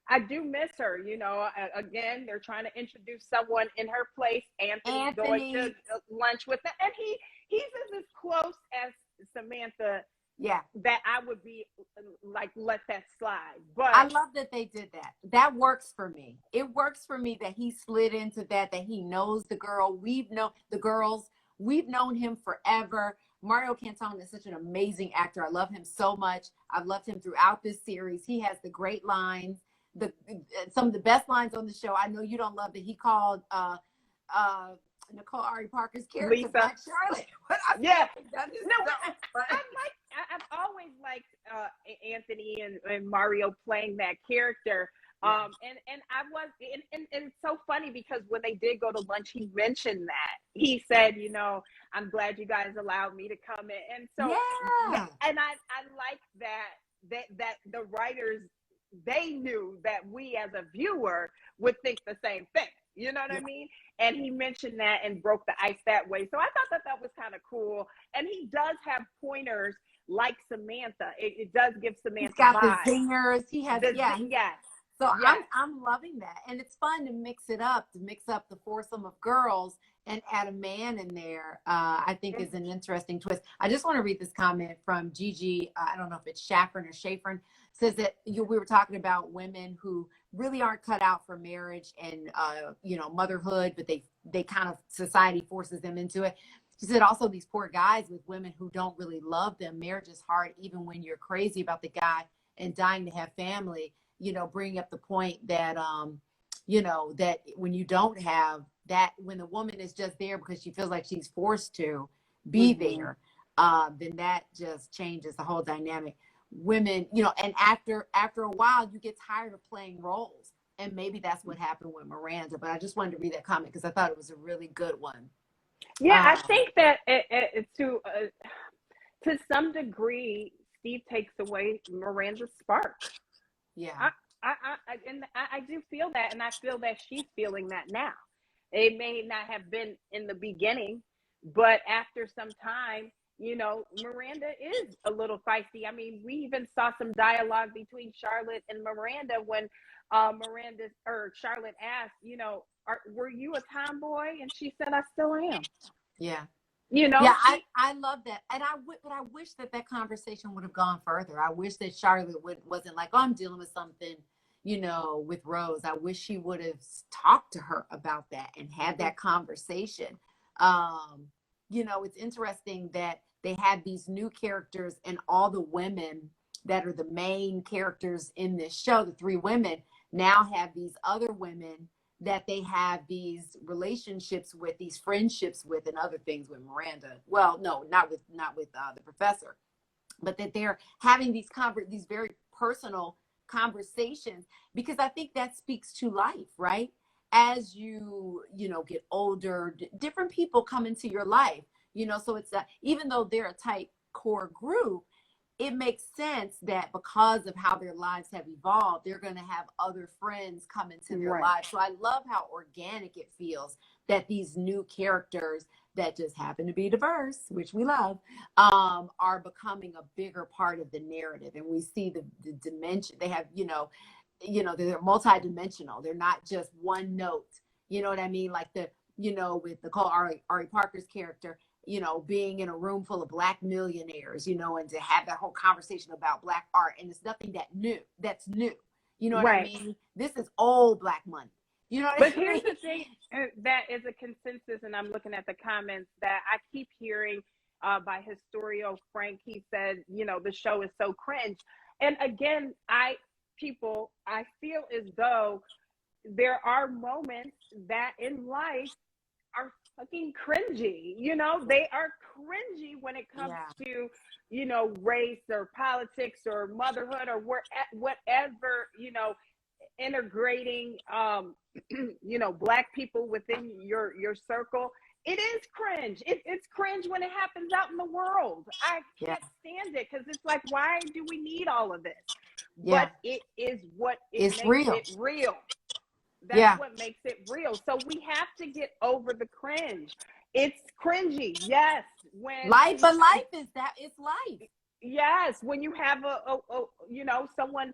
I do miss her. Again, they're trying to introduce someone in her place. Anthony's going to lunch with them, and he's as close as Samantha. Yeah, that I would be like, let that slide. But I love that they did that. That works for me. It works for me that he slid into that he knows the girl. We've known him forever. Mario Cantone is such an amazing actor. I love him so much. I've loved him throughout this series. He has the great lines, some of the best lines on the show. I know you don't love that he called Nicole Ari Parker's character Black Charlotte. I've always liked Anthony and Mario playing that character. And I was, and it's so funny because when they did go to lunch, he mentioned that. He said, I'm glad you guys allowed me to come in. And so, and I like that the writers, they knew that we as a viewer would think the same thing. You know what I mean? And he mentioned that and broke the ice that way. So I thought that was kind of cool. And he does have pointers like Samantha. It does give Samantha He's got vibes. the zingers. He has, So I'm loving that. And it's fun to mix up the foursome of girls and add a man in there. I think is an interesting twist. I just want to read this comment from Gigi. I don't know if it's Shaffron or Shafron. Says that we were talking about women who really aren't cut out for marriage and motherhood, but they kind of, society forces them into it. She said also these poor guys with women who don't really love them. Marriage is hard even when you're crazy about the guy and dying to have family. Bringing up the point that that when you don't have that, when the woman is just there because she feels like she's forced to be there, then that just changes the whole dynamic. Women, and after a while, you get tired of playing roles, and maybe that's what happened with Miranda. But I just wanted to read that comment because I thought it was a really good one. Yeah, I think that to some degree, Steve takes away Miranda's spark. Yeah, I do feel that, and I feel that she's feeling that now. It may not have been in the beginning, but after some time, you know, Miranda is a little feisty. I mean, we even saw some dialogue between Charlotte and Miranda when Charlotte asked, you know, were you a tomboy? And she said, I still am. Yeah. You know, Yeah, I love that. And but I wish that conversation would have gone further. I wish that Charlotte wasn't like, oh, I'm dealing with something, you know, with Rose. I wish she would have talked to her about that and had that conversation. You know, it's interesting that they had these new characters, and all the women that are the main characters in this show, the three women, now have these other women that they have these relationships with, these friendships with, and other things with Miranda. Well, no, not with the professor, but that they're having these very personal conversations, because I think that speaks to life, right? As you know, get older, different people come into your life, you know, so it's even though they're a tight core group, it makes sense that because of how their lives have evolved, they're going to have other friends come into their lives. So I love how organic it feels that these new characters that just happen to be diverse, which we love, are becoming a bigger part of the narrative. And we see the dimension they have, you know, they're multidimensional. They're not just one note. You know what I mean? Like you know, with Nicole Ari Parker's character, you know, being in a room full of Black millionaires, you know, and to have that whole conversation about Black art. And it's nothing that's new. You know what I mean? This is old Black money. You know what I mean? But here's the thing that is a consensus, and I'm looking at the comments that I keep hearing by Historio Frank. He said, you know, the show is so cringe. And again, I feel as though there are moments that in life are fucking cringy. You know, they are cringy when it comes to, you know, race or politics or motherhood or whatever, you know, integrating, you know, Black people within your circle. It is cringe. It's cringe when it happens out in the world. I can't stand it, because it's like, why do we need all of this? But it is what makes it real. That's what makes it real. So we have to get over the cringe. It's cringy, yes. But life is that. It's life. Yes, when you have a you know, someone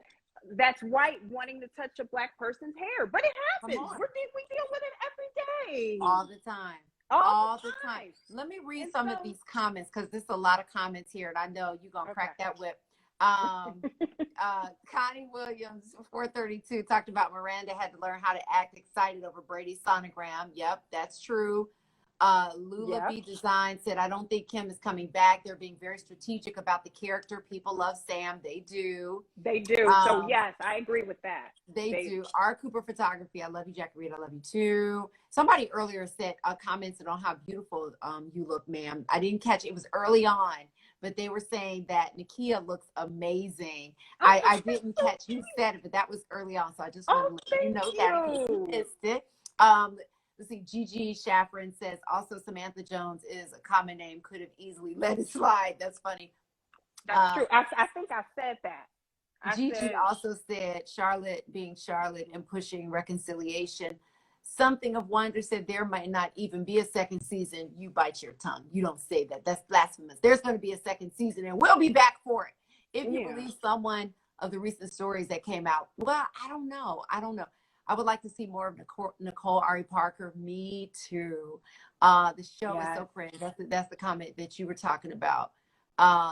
that's white wanting to touch a Black person's hair, but it happens. We deal with it every day, all the time. All the time. Let me read some of these comments, because there's a lot of comments here, and I know you're gonna crack that whip. Connie Williams 432 talked about Miranda had to learn how to act excited over Brady's sonogram. Yep, that's true. Lula B Design said, I don't think Kim is coming back. They're being very strategic about the character. People love Sam. They do. So yes, I agree with that. They do. R. Cooper Photography. I love you, Jacque. I love you too. Somebody earlier said, commented on how beautiful you look, ma'am. I didn't catch it. It was early on, but they were saying that Nekia looks amazing. I didn't catch who said it, but that was early on. So I just want to let you know that in case you missed it. Let's see, Gigi Shaffrin says, also Samantha Jones is a common name, could have easily let it slide. That's funny. That's true. I think I said that. Gigi also said Charlotte being Charlotte and pushing reconciliation. Something of Wonder said there might not even be a second season. You bite your tongue. You don't say that. That's blasphemous. There's going to be a second season, and we'll be back for it. If you believe someone of the recent stories that came out, well, I don't know. I would like to see more of Nicole Ari Parker. Me too. The show is so cringe. That's the comment that you were talking about.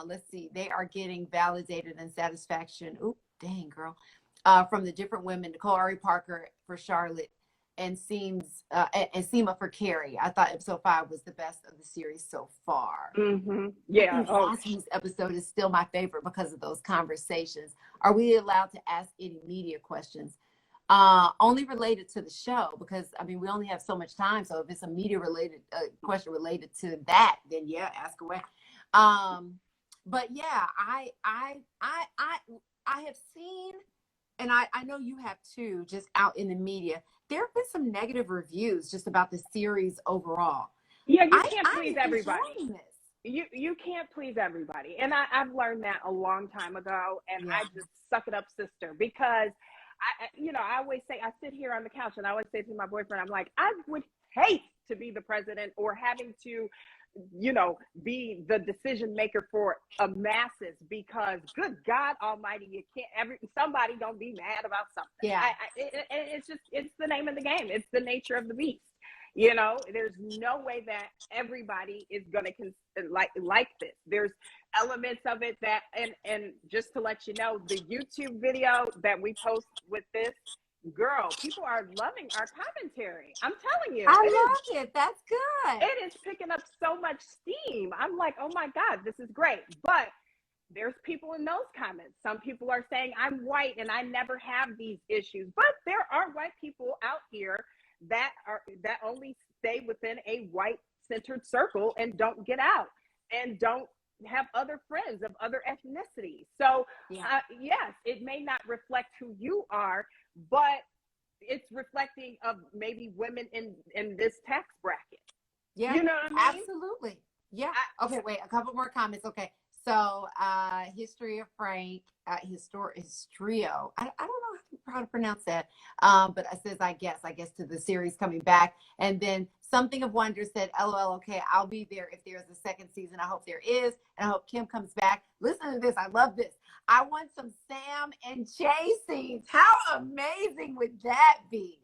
Let's see. They are getting validated and satisfaction. Oop, dang, girl. From the different women. Nicole Ari Parker for Charlotte, and Seema for Carrie. I thought episode 5 was the best of the series so far. Yeah. Last week's episode is still my favorite because of those conversations. Are we allowed to ask any media questions? Only related to the show, because I mean we only have so much time. So if it's a media related question related to that, then yeah, ask away. But yeah, I have seen, and I know you have too, just out in the media, there have been some negative reviews just about the series overall. Yeah, you can't please everybody. You can't please everybody, and I've learned that a long time ago, and I just suck it up, sister, because I always say, I sit here on the couch and I always say to my boyfriend, I'm like, I would hate to be the president or having to be the decision maker for a masses, because good God Almighty, you can't. Somebody gonna be mad about something. Yeah. It's the name of the game. It's the nature of the beast. There's no way that everybody is gonna like this. There's elements of it that, and just to let you know, the YouTube video that we post with this, girl, people are loving our commentary. I'm telling you. I love it. That's good. It is picking up so much steam. I'm like, oh my God, this is great. But there's people in those comments. Some people are saying I'm white and I never have these issues. But there are white people out here that only stay within a white centered circle and don't get out and don't have other friends of other ethnicities. So yes, it may not reflect who you are, but it's reflecting of maybe women in this tax bracket. Yeah, you know what I mean? Absolutely. Yeah. Okay, wait, a couple more comments. Okay, so history of Frank, histrio. I don't know how to pronounce that, but it says I guess to the series coming back. And then something of wonder said, LOL. Okay, I'll be there if there's a second season. I hope there is, and I hope Kim comes back. Listen to this. I love this. I want some Sam and Jay scenes. How amazing would that be?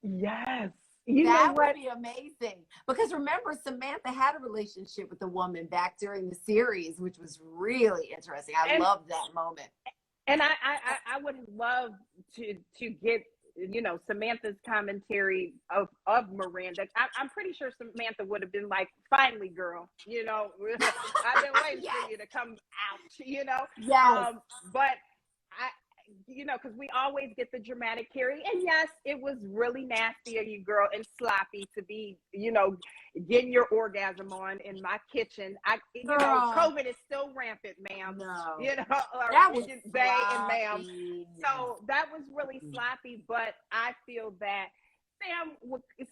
Yes. That would be amazing. Because remember, Samantha had a relationship with a woman back during the series, which was really interesting. I love that moment. And I would love to get, Samantha's commentary of Miranda. I'm pretty sure Samantha would have been like, finally, girl, I've been waiting for you to come out, Yes. But because we always get the dramatic Carrie, and yes, it was really nasty of you, girl, and sloppy to be, getting your orgasm on in my kitchen. COVID is still rampant, ma'am. No. That was they and ma'am. So that was really sloppy, but I feel that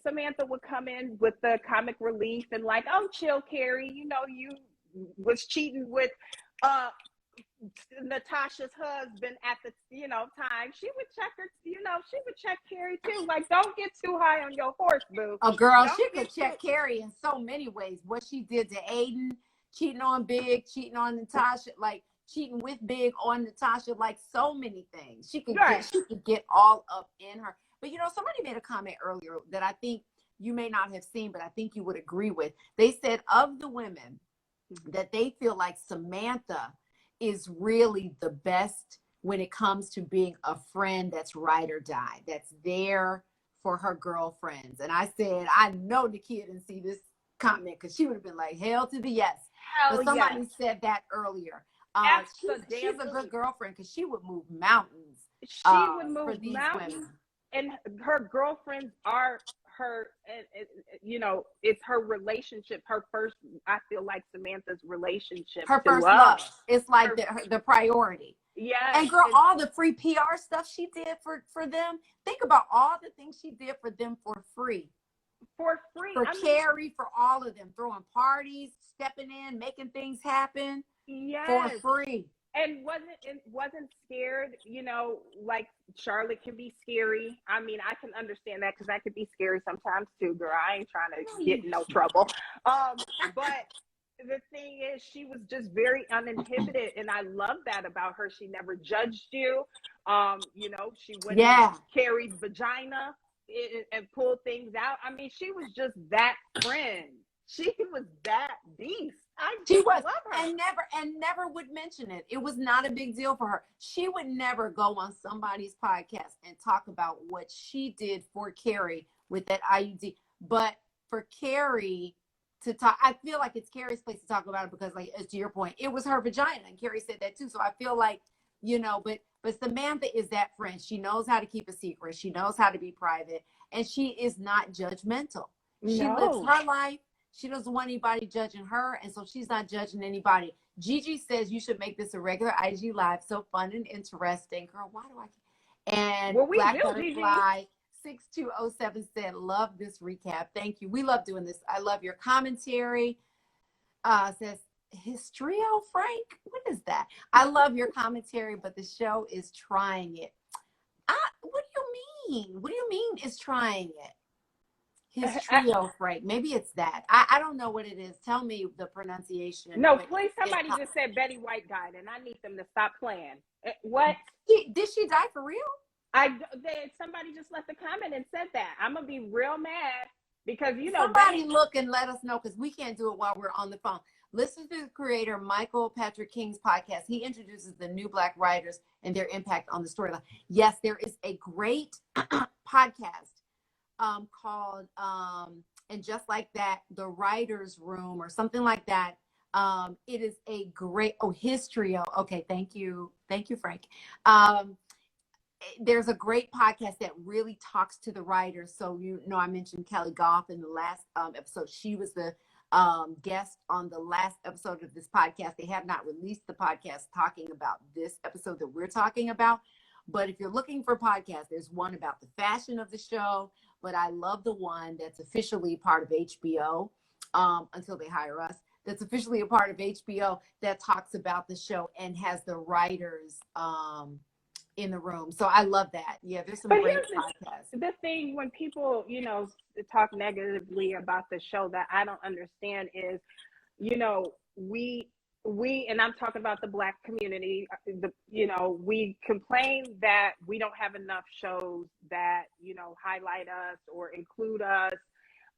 Samantha would come in with the comic relief and like, oh, chill, Carrie, you was cheating with Natasha's husband at the time. She would check her, she would check Carrie too. Like, don't get too high on your horse, boo. Oh, girl, she could check Carrie in so many ways. What she did to Aiden, cheating on Big, cheating on Natasha, like cheating with Big on Natasha, like so many things. She could get all up in her. But somebody made a comment earlier that I think you may not have seen, but I think you would agree with. They said of the women that they feel like Samantha is really the best when it comes to being a friend that's ride or die, that's there for her girlfriends. And I said, I know Nekia didn't see this comment because she would have been like, hell to the yes. But somebody said that earlier. She's a good girlfriend because she would move mountains. She would move mountains. Women. And her girlfriends are her, it's her relationship, her first, I feel like Samantha's relationship. Her first love. It's like the priority. Yeah. And girl, all the free PR stuff she did for them. Think about all the things she did for them for free. For Carrie, for all of them. Throwing parties, stepping in, making things happen. Yes. For free. And wasn't scared, like Charlotte can be scary. I mean, I can understand that because I could be scary sometimes too, girl. I ain't trying to get in no trouble. But the thing is, she was just very uninhibited, and I love that about her. She never judged you. She went in Carrie's vagina and pulled things out. I mean, she was just that friend. She was that beast. She was, love her. and never would mention it. It was not a big deal for her. She would never go on somebody's podcast and talk about what she did for Carrie with that IUD. But for Carrie to talk, I feel like it's Carrie's place to talk about it because, like, to your point, it was her vagina, and Carrie said that too. So I feel like, but Samantha is that friend. She knows how to keep a secret. She knows how to be private, and she is not judgmental. She lives her life. She doesn't want anybody judging her, and so she's not judging anybody. Gigi says you should make this a regular IG live, so fun and interesting. Girl, why do I? And Black Butterfly 6207 said, love this recap. Thank you. We love doing this. I love your commentary. Says Histrio Frank. What is that? I love your commentary, but the show is trying it. What do you mean? What do you mean is trying it? His trio, Frank. Maybe it's that. I don't know what it is. Tell me the pronunciation. No, please, somebody just said Betty White died, and I need them to stop playing. What? Did she die for real? Somebody just left a comment and said that. I'm gonna be real mad because somebody look and let us know, because we can't do it while we're on the phone. Listen to the creator Michael Patrick King's podcast. He introduces the new Black writers and their impact on the storyline. Yes, there is a great podcast called and just like that, the writer's room or something like that. It is a great his trio. Okay, thank you, Frank. There's a great podcast that really talks to the writers. So I mentioned Kelly Goff in the last episode. She was the guest on the last episode of this podcast. They have not released the podcast talking about this episode that we're talking about. But if you're looking for podcasts, there's one about the fashion of the show. But I love the one that's officially part of HBO until they hire us. That's officially a part of HBO that talks about the show and has the writers in the room. So I love that. Yeah, there's some great podcasts. The thing when people, talk negatively about the show that I don't understand is, we and I'm talking about the Black community, we complain that we don't have enough shows that, highlight us or include us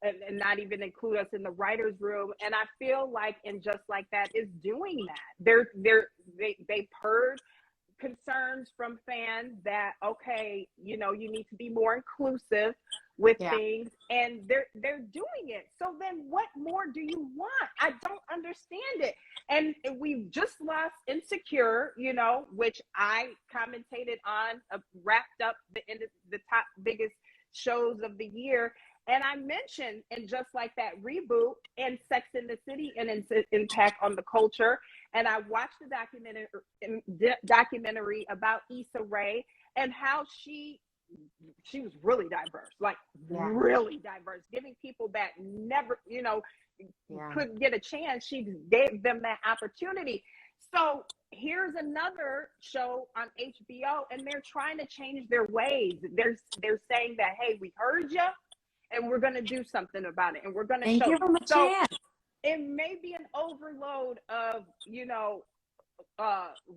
and not even include us in the writer's room. And I feel like, and just like that is doing that. They've heard concerns from fans that, okay, you need to be more inclusive with things, and they're doing it. So then what more do you want? I don't understand it. And we've just lost Insecure, which I commentated on, wrapped up the top biggest shows of the year. And I mentioned, and just like that, reboot and Sex and the City and its impact on the culture. And I watched the documentary about Issa Rae and how she was really diverse, really diverse, giving people that never, couldn't get a chance. She gave them that opportunity. So here's another show on HBO, and they're trying to change their ways. They're saying that, hey, we heard you, and we're going to do something about it, and we're going to show. Give them a chance. It may be an overload of,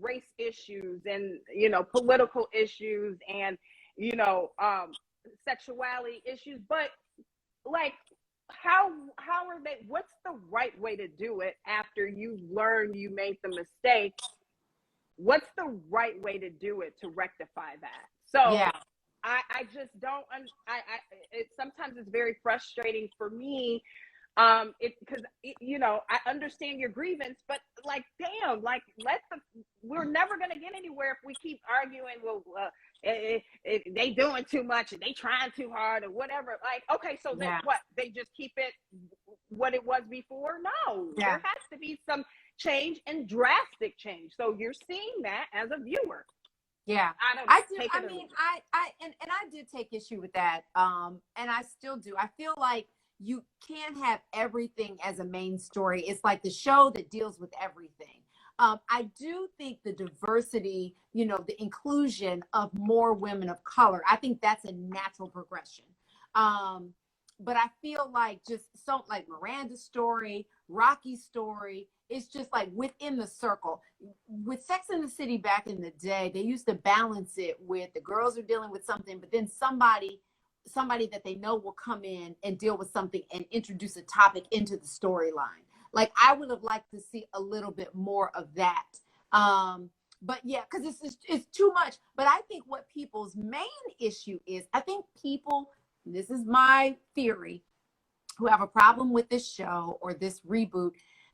race issues and, political issues and, sexuality issues, but how are they, what's the right way to do it after you learn you made the mistake? What's the right way to do it to rectify that? So yeah. I just don't, sometimes it's very frustrating for me, because I understand your grievance, but damn, we're never going to get anywhere if we keep arguing. Well, they doing too much and they trying too hard or whatever. Okay, so then what? They just keep it what it was before? No, there has to be some change and drastic change. So you're seeing that as a viewer. Yeah, I did take issue with that. And I still do. I feel like you can't have everything as a main story. It's like the show that deals with everything. I do think the diversity, the inclusion of more women of color, I think that's a natural progression. But I feel like just like Miranda's story, Rocky's story, it's just like within the circle. With Sex and the City back in the day, they used to balance it with the girls are dealing with something, but then somebody that they know will come in and deal with something and introduce a topic into the storyline. I would have liked to see a little bit more of that. But yeah, because it's too much. But I think what people's main issue is, I think people, this is my theory, who have a problem with this show or this reboot,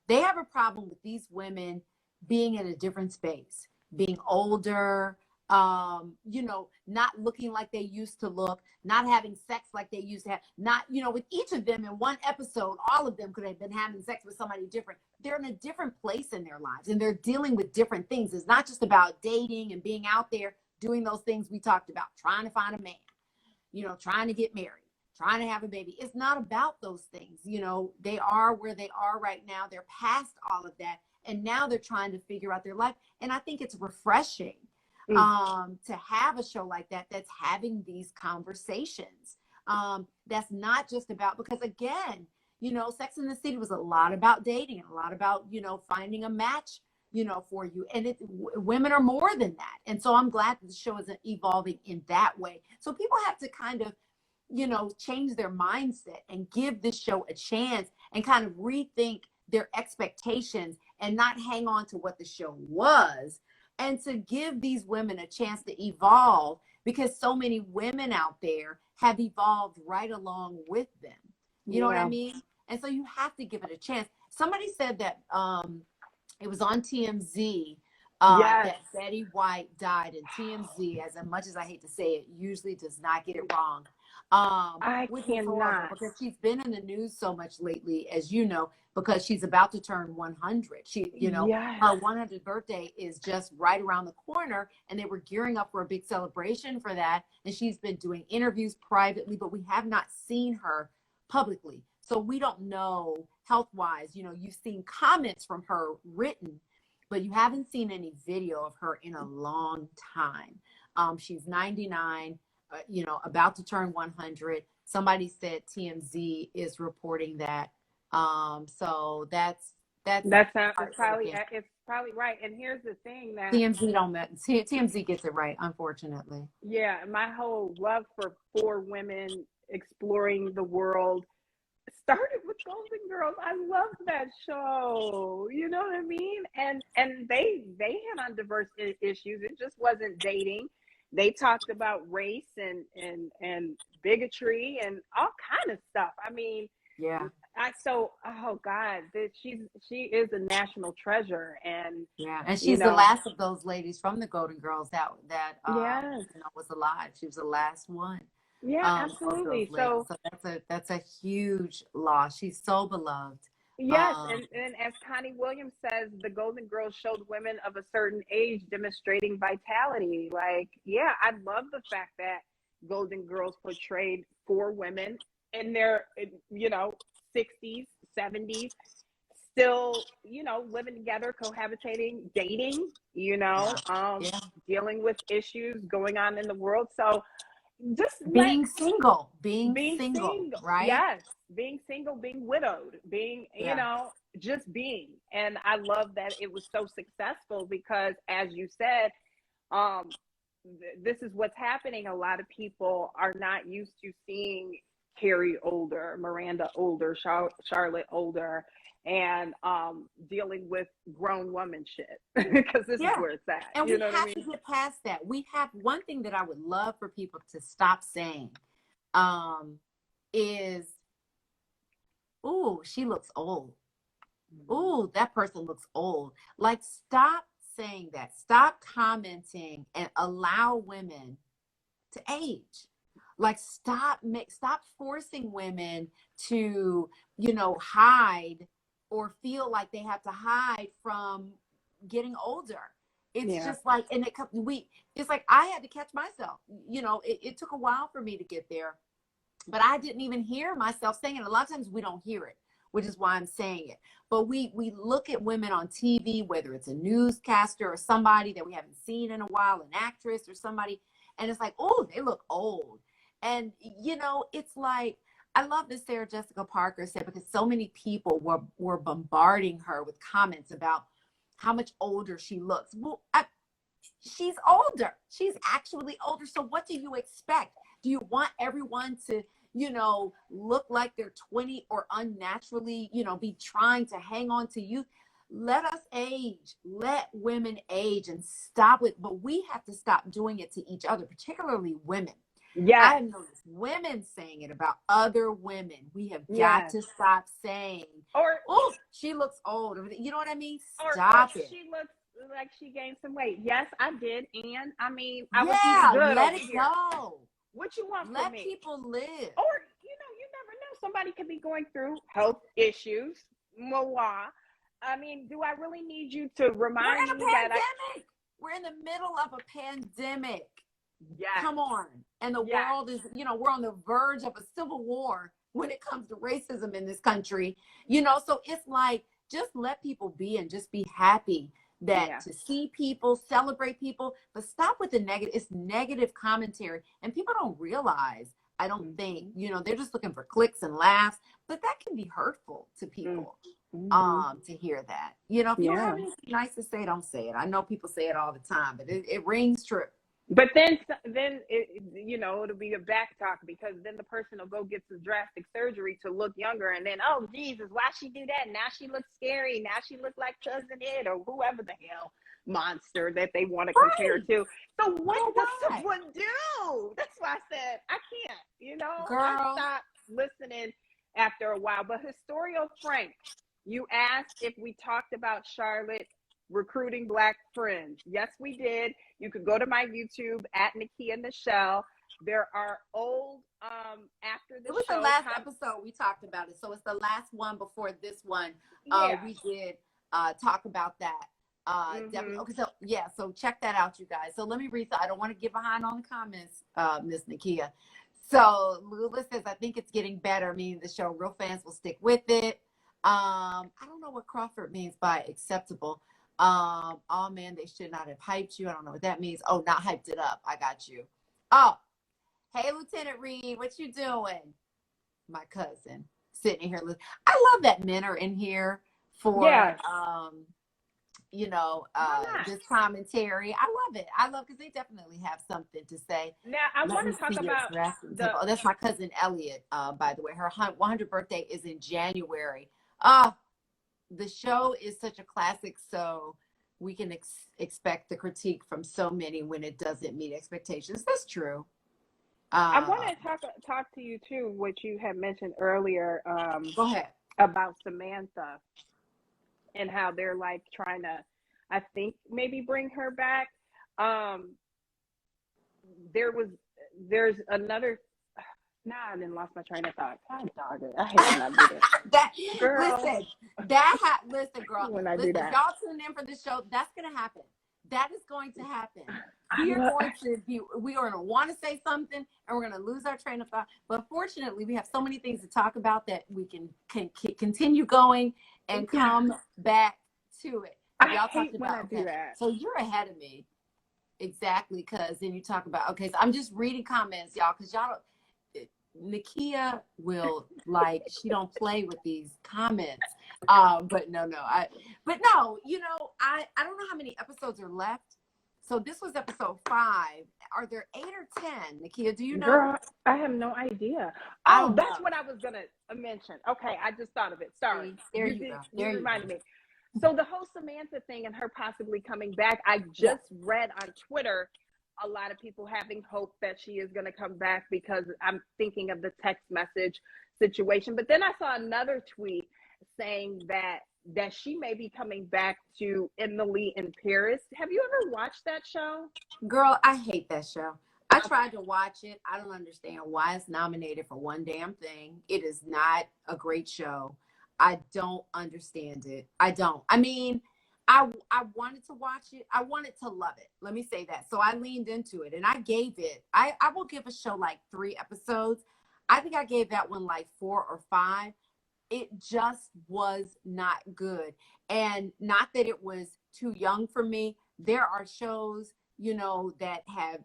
they have a problem with these women being in a different space, being older, not looking like they used to look, not having sex like they used to have, not, with each of them in one episode, all of them could have been having sex with somebody different. They're in a different place in their lives and they're dealing with different things. It's not just about dating and being out there doing those things we talked about, trying to find a man, trying to get married, trying to have a baby. It's not about those things. They are where they are right now. They're past all of that. And now they're trying to figure out their life. And I think it's refreshing to have a show like that that's having these conversations. that's not just about, because again, you know, Sex and the City was a lot about dating, a lot about, you know, finding a match, you know, for you. And women are more than that. And so I'm glad that the show is evolving in that way. So people have to kind of, you know, change their mindset and give this show a chance and kind of rethink their expectations and not hang on to what the show was, and to give these women a chance to evolve, because so many women out there have evolved right along with them. You know what I mean? And so you have to give it a chance. Somebody said that it was on TMZ that Betty White died, and TMZ, as much as I hate to say it, usually does not get it wrong. Which is horrible, because she's been in the news so much lately, as you know, because she's about to turn 100. She, you know, her 100th birthday is just right around the corner, and they were gearing up for a big celebration for that. And she's been doing interviews privately, but we have not seen her publicly. So we don't know health-wise. You know, you've seen comments from her written, but you haven't seen any video of her in a long time. She's 99. You know, about to turn 100. Somebody said TMZ is reporting that. So that's probably right. And here's the thing, that TMZ gets it right, unfortunately. Yeah, my whole love for women exploring the world started with Golden Girls. I love that show. You know what I mean? And they hit on diverse issues. It just wasn't dating. They talked about race and bigotry and all kind of stuff. I mean, oh God, she is a national treasure, and she's the last of those ladies from the Golden Girls that you know, was alive. She was the last one. Yeah, absolutely. So that's a huge loss. She's so beloved. Yes, and as Connie Williams says, the Golden Girls showed women of a certain age demonstrating vitality. Like, yeah, I love the fact that Golden Girls portrayed 4 women in their, you know, 60s, 70s, still, you know, living together, cohabitating, dating, you know, dealing with issues going on in the world. So just being single, right? Yes, being single, being widowed, being, you know, just being. And I love that it was so successful because, as you said, this is what's happening. A lot of people are not used to seeing Carrie older, Miranda older, Charlotte older, and dealing with grown woman shit, because this is where it's at. And we have to get past that. We have one thing that I would love for people to stop saying is, "Ooh, she looks old. Ooh, that person looks old." Like, stop saying that. Stop commenting and allow women to age. Like, stop forcing women to, you know, hide or feel like they have to hide from getting older. It's just like, and it's like, I had to catch myself. You know, it took a while for me to get there, but I didn't even hear myself saying it. A lot of times we don't hear it, which is why I'm saying it. But we look at women on TV, whether it's a newscaster or somebody that we haven't seen in a while, an actress or somebody, and it's like, oh, they look old. And, you know, it's like, I love this Sarah Jessica Parker said, because so many people were bombarding her with comments about how much older she looks. Well, she's older. She's actually older. So what do you expect? Do you want everyone to, you know, look like they're 20 or unnaturally, you know, be trying to hang on to youth? Let us age. Let women age and stop it. But we have to stop doing it to each other, particularly women. Yeah, I have noticed women saying it about other women. We have got to stop saying, "Oh, she looks old." You know what I mean? Stop it. She looks like she gained some weight. Yes, I did, and I mean, I was eating good. Let it go. What you want from me? Let people live. Or, you know, you never know. Somebody could be going through health issues. I mean, do I really need you to remind me that we're in the middle of a pandemic? Yeah. Come on. And the world is, you know, we're on the verge of a civil war when it comes to racism in this country. You know, so it's like, just let people be and just be happy that to see people, celebrate people, but stop with the negative. It's negative commentary. And people don't realize, I don't think, they're just looking for clicks and laughs, but that can be hurtful to people. To hear that, if you don't have anything nice to say, don't say it. I know people say it all the time, but it rings true. But then it'll be a back talk, because then the person will go get some drastic surgery to look younger, and then, oh Jesus, why she do that? Now she looks scary. Now she looks like Cousin Ed or whoever the hell monster that they want to compare to. So what does someone do? That's why I said I can't. Girl. I stopped listening after a while. But Historio Frank, you asked if we talked about Charlotte recruiting Black friends. Yes, we did. You could go to my YouTube at Nekia Michelle. There are old after the show. It was the last episode we talked about it. So it's the last one before this one. We did talk about that. Definitely. Okay, so check that out, you guys. So let me read. I don't want to get behind on the comments, Miss Nekia. So Lula says, I think it's getting better, meaning the show real fans will stick with it. I don't know what Crawford means by acceptable. Oh man, they should not have hyped you. I don't know what that means. Oh, not hyped it up. I got you. Oh, hey, Lieutenant Reed, what you doing? My cousin sitting here. I love that men are in here for, this commentary. I love it. Because they definitely have something to say. Now, I want to talk about oh, that's my cousin Elliot, by the way. Her 100th birthday is in January. The show is such a classic, so we can expect the critique from so many when it doesn't meet expectations. That's true. I want to talk to you too, what you had mentioned earlier. Go ahead. About Samantha and how they're like trying to, I think, maybe bring her back. There's another. Nah, I didn't lost my train of thought. God dog it. I hate when I do that. Listen, girl. When I do that. Y'all tune in for the show. That's gonna happen. That is going to happen. We are going to want to say something, and we're going to lose our train of thought. But fortunately, we have so many things to talk about that we can continue going and come back to it. Y'all talked about that. So you're ahead of me. Exactly, because then you talk about, so I'm just reading comments, y'all, because y'all don't. Nekia will she don't play with these comments. But no, I don't know how many episodes are left. So this was episode 5. Are there 8 or 10? Nekia, do you know? Girl, I have no idea. That's what I was gonna mention. Okay, I just thought of it. Sorry. There you go. You reminded me. So the whole Samantha thing and her possibly coming back, I just read on Twitter a lot of people having hope that she is going to come back, because I'm thinking of the text message situation. But then I saw another tweet saying that she may be coming back to Emily in Paris. Have you ever watched that show? Girl, I hate that show. I tried to watch it. I don't understand why it's nominated for one damn thing. It is not a great show. I don't understand it. I don't. I mean, I wanted to watch it. I wanted to love it. Let me say that. So I leaned into it, and I gave it. I will give a show 3 episodes. I think I gave that one 4 or 5. It just was not good. And not that it was too young for me. There are shows, that have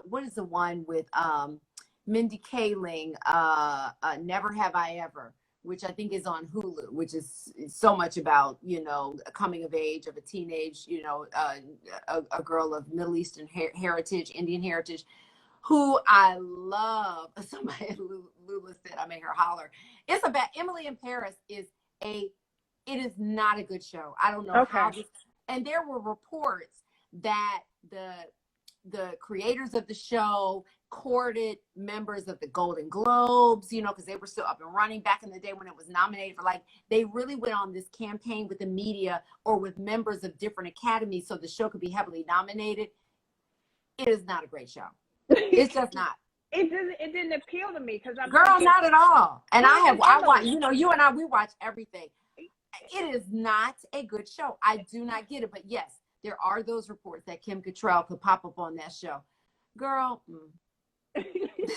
what is the one with Mindy Kaling, Never Have I Ever, which I think is on Hulu, which is so much about, a coming of age of a teenage, a girl of Middle Eastern heritage, Indian heritage, who I love. Somebody, Lula said, I made her holler. It's about Emily in Paris it is not a good show. I don't know how this, and there were reports that the creators of the show courted members of the Golden Globes, because they were still up and running back in the day when it was nominated for they really went on this campaign with the media or with members of different academies so the show could be heavily nominated. It is not a great show. It's just not. It didn't appeal to me, because I'm not at all. And I watch, you and I, we watch everything. It is not a good show. I do not get it. But yes, there are those reports that Kim Cattrall could pop up on that show. Girl,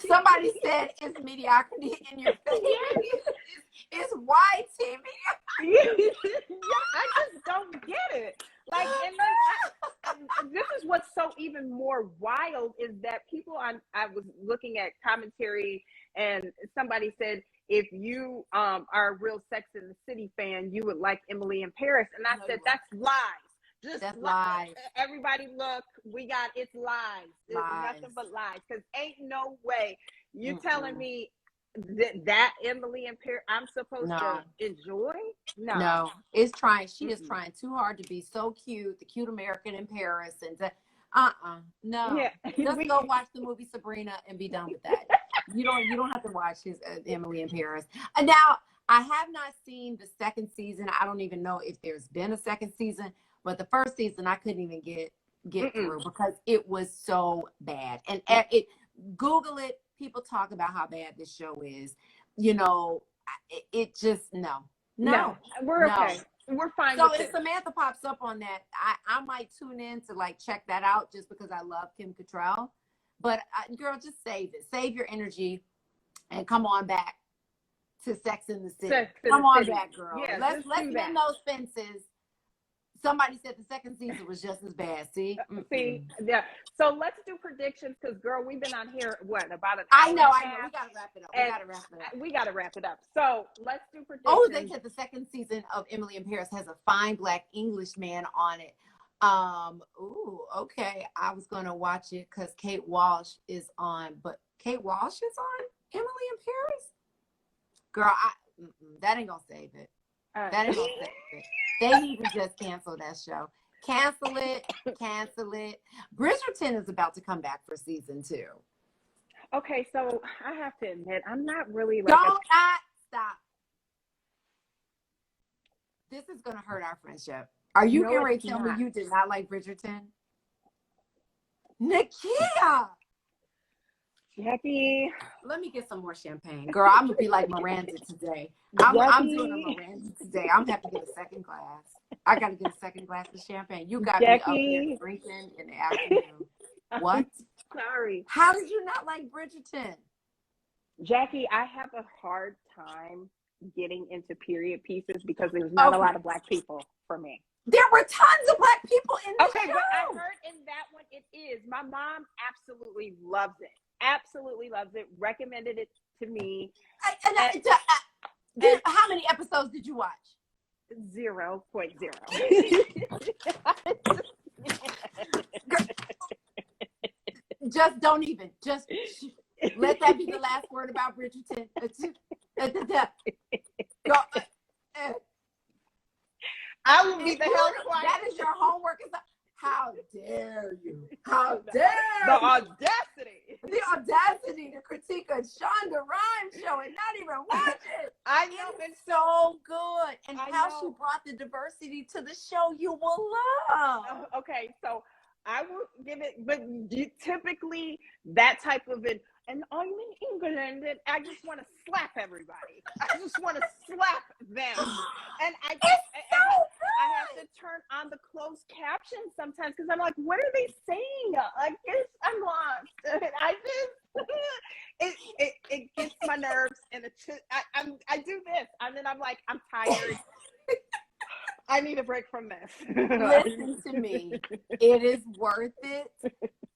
somebody said it's mediocrity in your face. It's white TV. I just don't get it. And this is what's so even more wild, is that people I was looking at commentary, and somebody said if you are a real Sex and the City fan, you would like Emily in Paris, and I said that's lies. Just that's lies. Everybody, look, it's lies. It's nothing but lies. Because ain't no way you telling me that Emily in Paris I'm supposed to enjoy. No, it's trying. She is trying too hard to be so cute, the cute American in Paris, and no. Yeah. Just go watch the movie Sabrina and be done with that. You don't have to watch his Emily in Paris. And now I have not seen the second season. I don't even know if there's been a second season, but the first season I couldn't even get through because it was so bad. And Google it. People talk about how bad this show is. You know, it just no. We're okay. We're fine. So with if Samantha pops up on that, I might tune in to like check that out just because I love Kim Cattrall. But girl, just save it. Save your energy and come on back to Sex in the City. Come on back, girl. Yeah, let's mend those fences. Somebody said the second season was just as bad. See? Yeah. So let's do predictions because, girl, we've been on here, about an hour? I know. We got to wrap it up. So let's do predictions. Oh, they said the second season of Emily in Paris has a fine black English man on it. Okay. I was going to watch it because Kate Walsh is on, but Kate Walsh is on Emily in Paris? Girl, that ain't going to save it. That ain't going to save it. They need to just cancel that show. Cancel it. Bridgerton is about to come back for season 2. Okay, so I have to admit, I'm not really stop. This is going to hurt our friendship. Are you getting ready to tell me you did not like Bridgerton? Nekia! Jackie. Let me get some more champagne. Girl, I'm going to be like Miranda today. I'm doing a Miranda today. I'm going to have to get a second glass. I got to get a second glass of champagne. You got Jackie. me up here drinking in the afternoon. What? Sorry. How did you not like Bridgerton? Jackie, I have a hard time getting into period pieces because there's not a lot of black people for me. There were tons of black people in the show. But I heard in that one it is. My mom absolutely loves it. Recommended it to me. How many episodes did you watch? 0.0. Just don't even. Just let that be the last word about Bridgerton. I will be the hell quiet. That is your homework. How dare you? How dare the audacity? The audacity to critique a Shonda Rhimes show and not even watch it. I know it's so good. And how she brought the diversity to the show, you will love. Okay, so I will give it, but typically that type of it, and I'm in England, and I just want to slap everybody. I just want to slap them. And I have to turn on the closed captions sometimes because I'm like, what are they saying? I guess I'm lost. And I just, it gets my nerves, and I do this, and then I'm like, I'm tired. I need a break from this. Listen to me. It is worth it.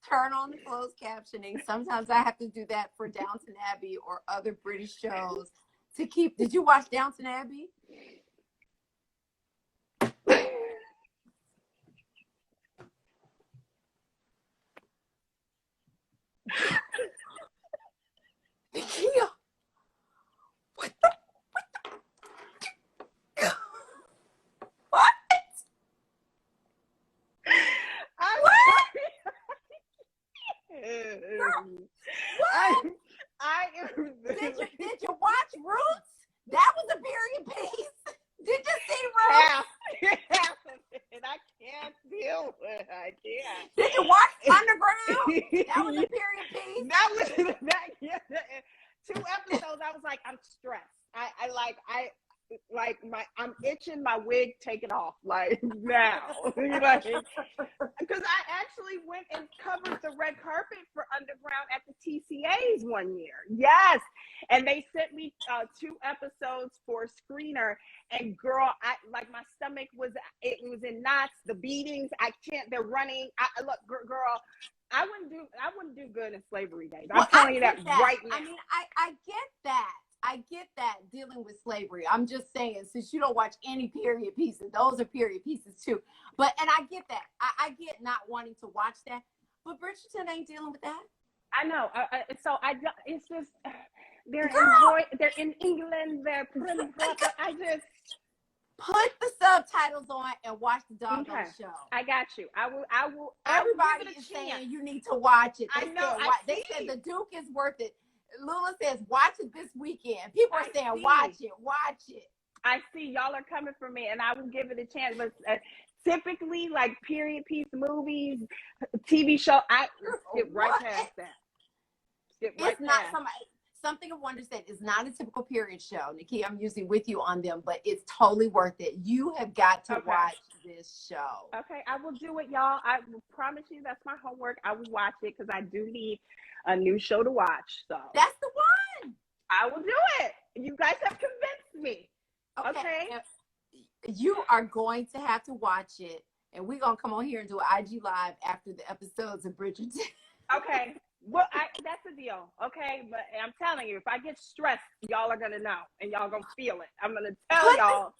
Turn on the closed captioning. Sometimes I have to do that for Downton Abbey or other British shows to keep. Did you watch Downton Abbey? Nekia. What? Did you watch Roots? That was a period piece. like I'm itching my wig taken off like now. Like, because I actually went and covered the red carpet for Underground at the TCAs one year. Yes. And they sent me 2 episodes for a screener, and girl, I like my stomach was in knots, the beatings, they're running. Look, girl, I wouldn't do good in slavery days. I'm telling you that right now. I mean, I get that. I get that dealing with slavery. I'm just saying, since you don't watch any period pieces, those are period pieces too. And I get that. I get not wanting to watch that. But Bridgerton ain't dealing with that. I know. It's just, they're in England. They're pretty proper. I just put the subtitles on and watch the doggone show. I got you. I will. Everybody is saying you need to watch it. They said the Duke is worth it. Lula says, watch it this weekend. People are saying, watch it. I see y'all are coming for me, and I will give it a chance. But typically, like period piece movies, TV show, I skip right past that. It's not something of Wonder said is not a typical period show. Nekia, I'm usually with you on them, but it's totally worth it. You have got to watch this show. Okay, I will do it, y'all. I will promise you that's my homework. I will watch it because I do need a new show to watch. So that's the one. I will do it. You guys have convinced me. Okay. You are going to have to watch it, and we're gonna come on here and do an IG live after the episodes of Bridgerton. Okay. Well, that's the deal. Okay, but I'm telling you, if I get stressed, y'all are gonna know, and y'all gonna feel it. I'm gonna tell y'all.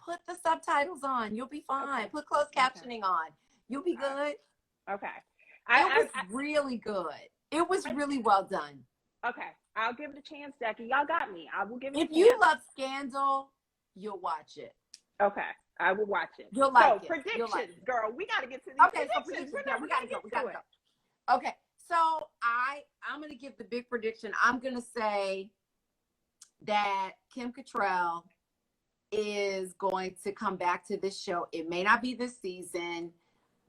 Put the subtitles on. You'll be fine. Okay. Put closed captioning on. You'll be good. Okay. It was really good. It was really well done. Okay. I'll give it a chance, Jackie. Y'all got me. I will give it a chance. If you love Scandal, you'll watch it. Okay. I will watch it. You'll like it. Predictions, girl. We got to get to these predictions. Yeah, we got to go. Okay. So I'm going to give the big prediction. I'm going to say that Kim Cattrall is going to come back to this show. It may not be this season,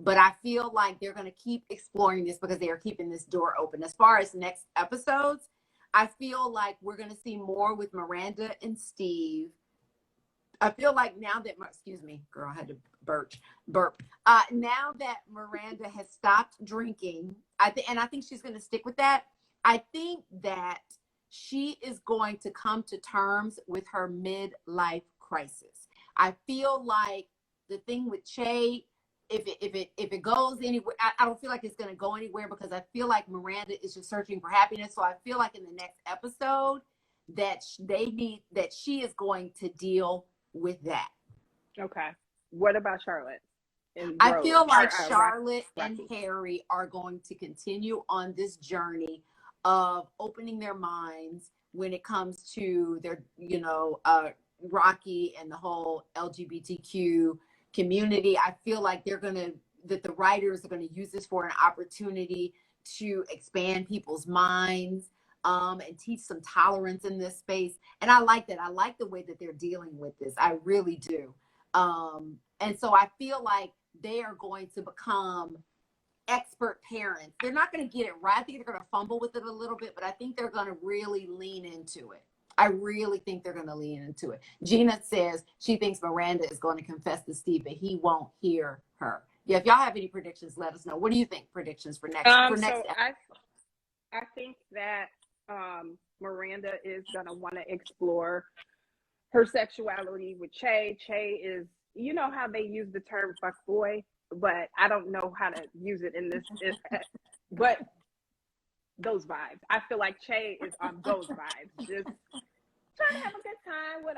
but I feel like they're going to keep exploring this because they are keeping this door open. As far as next episodes, I feel like we're going to see more with Miranda and Steve. I feel like now that, excuse me, girl, I had to burp. Now that Miranda has stopped drinking, and I think she's going to stick with that. I think that she is going to come to terms with her midlife crisis. I feel like the thing with Che, if it goes anywhere, I don't feel like it's going to go anywhere because I feel like Miranda is just searching for happiness. So I feel like in the next episode that she is going to deal with that. Okay. What about Charlotte? I feel like Charlotte and Harry are going to continue on this journey of opening their minds when it comes to their, Rocky and the whole LGBTQ community. I feel like that the writers are going to use this for an opportunity to expand people's minds and teach some tolerance in this space. And I like that. I like the way that they're dealing with this. I really do. And so I feel like they are going to become expert parents. They're not going to get it right. I think they're going to fumble with it a little bit, but I think they're going to really lean into it. I really think they're going to lean into it. Gina says she thinks Miranda is going to confess to Steve, but he won't hear her. Yeah, if y'all have any predictions, let us know. What do you think predictions for next episode? I think that Miranda is going to want to explore her sexuality with Che. Che is, you know how they use the term fuckboy, but I don't know how to use it in this. But those vibes. I feel like Che is on those vibes. Just trying to have a good time with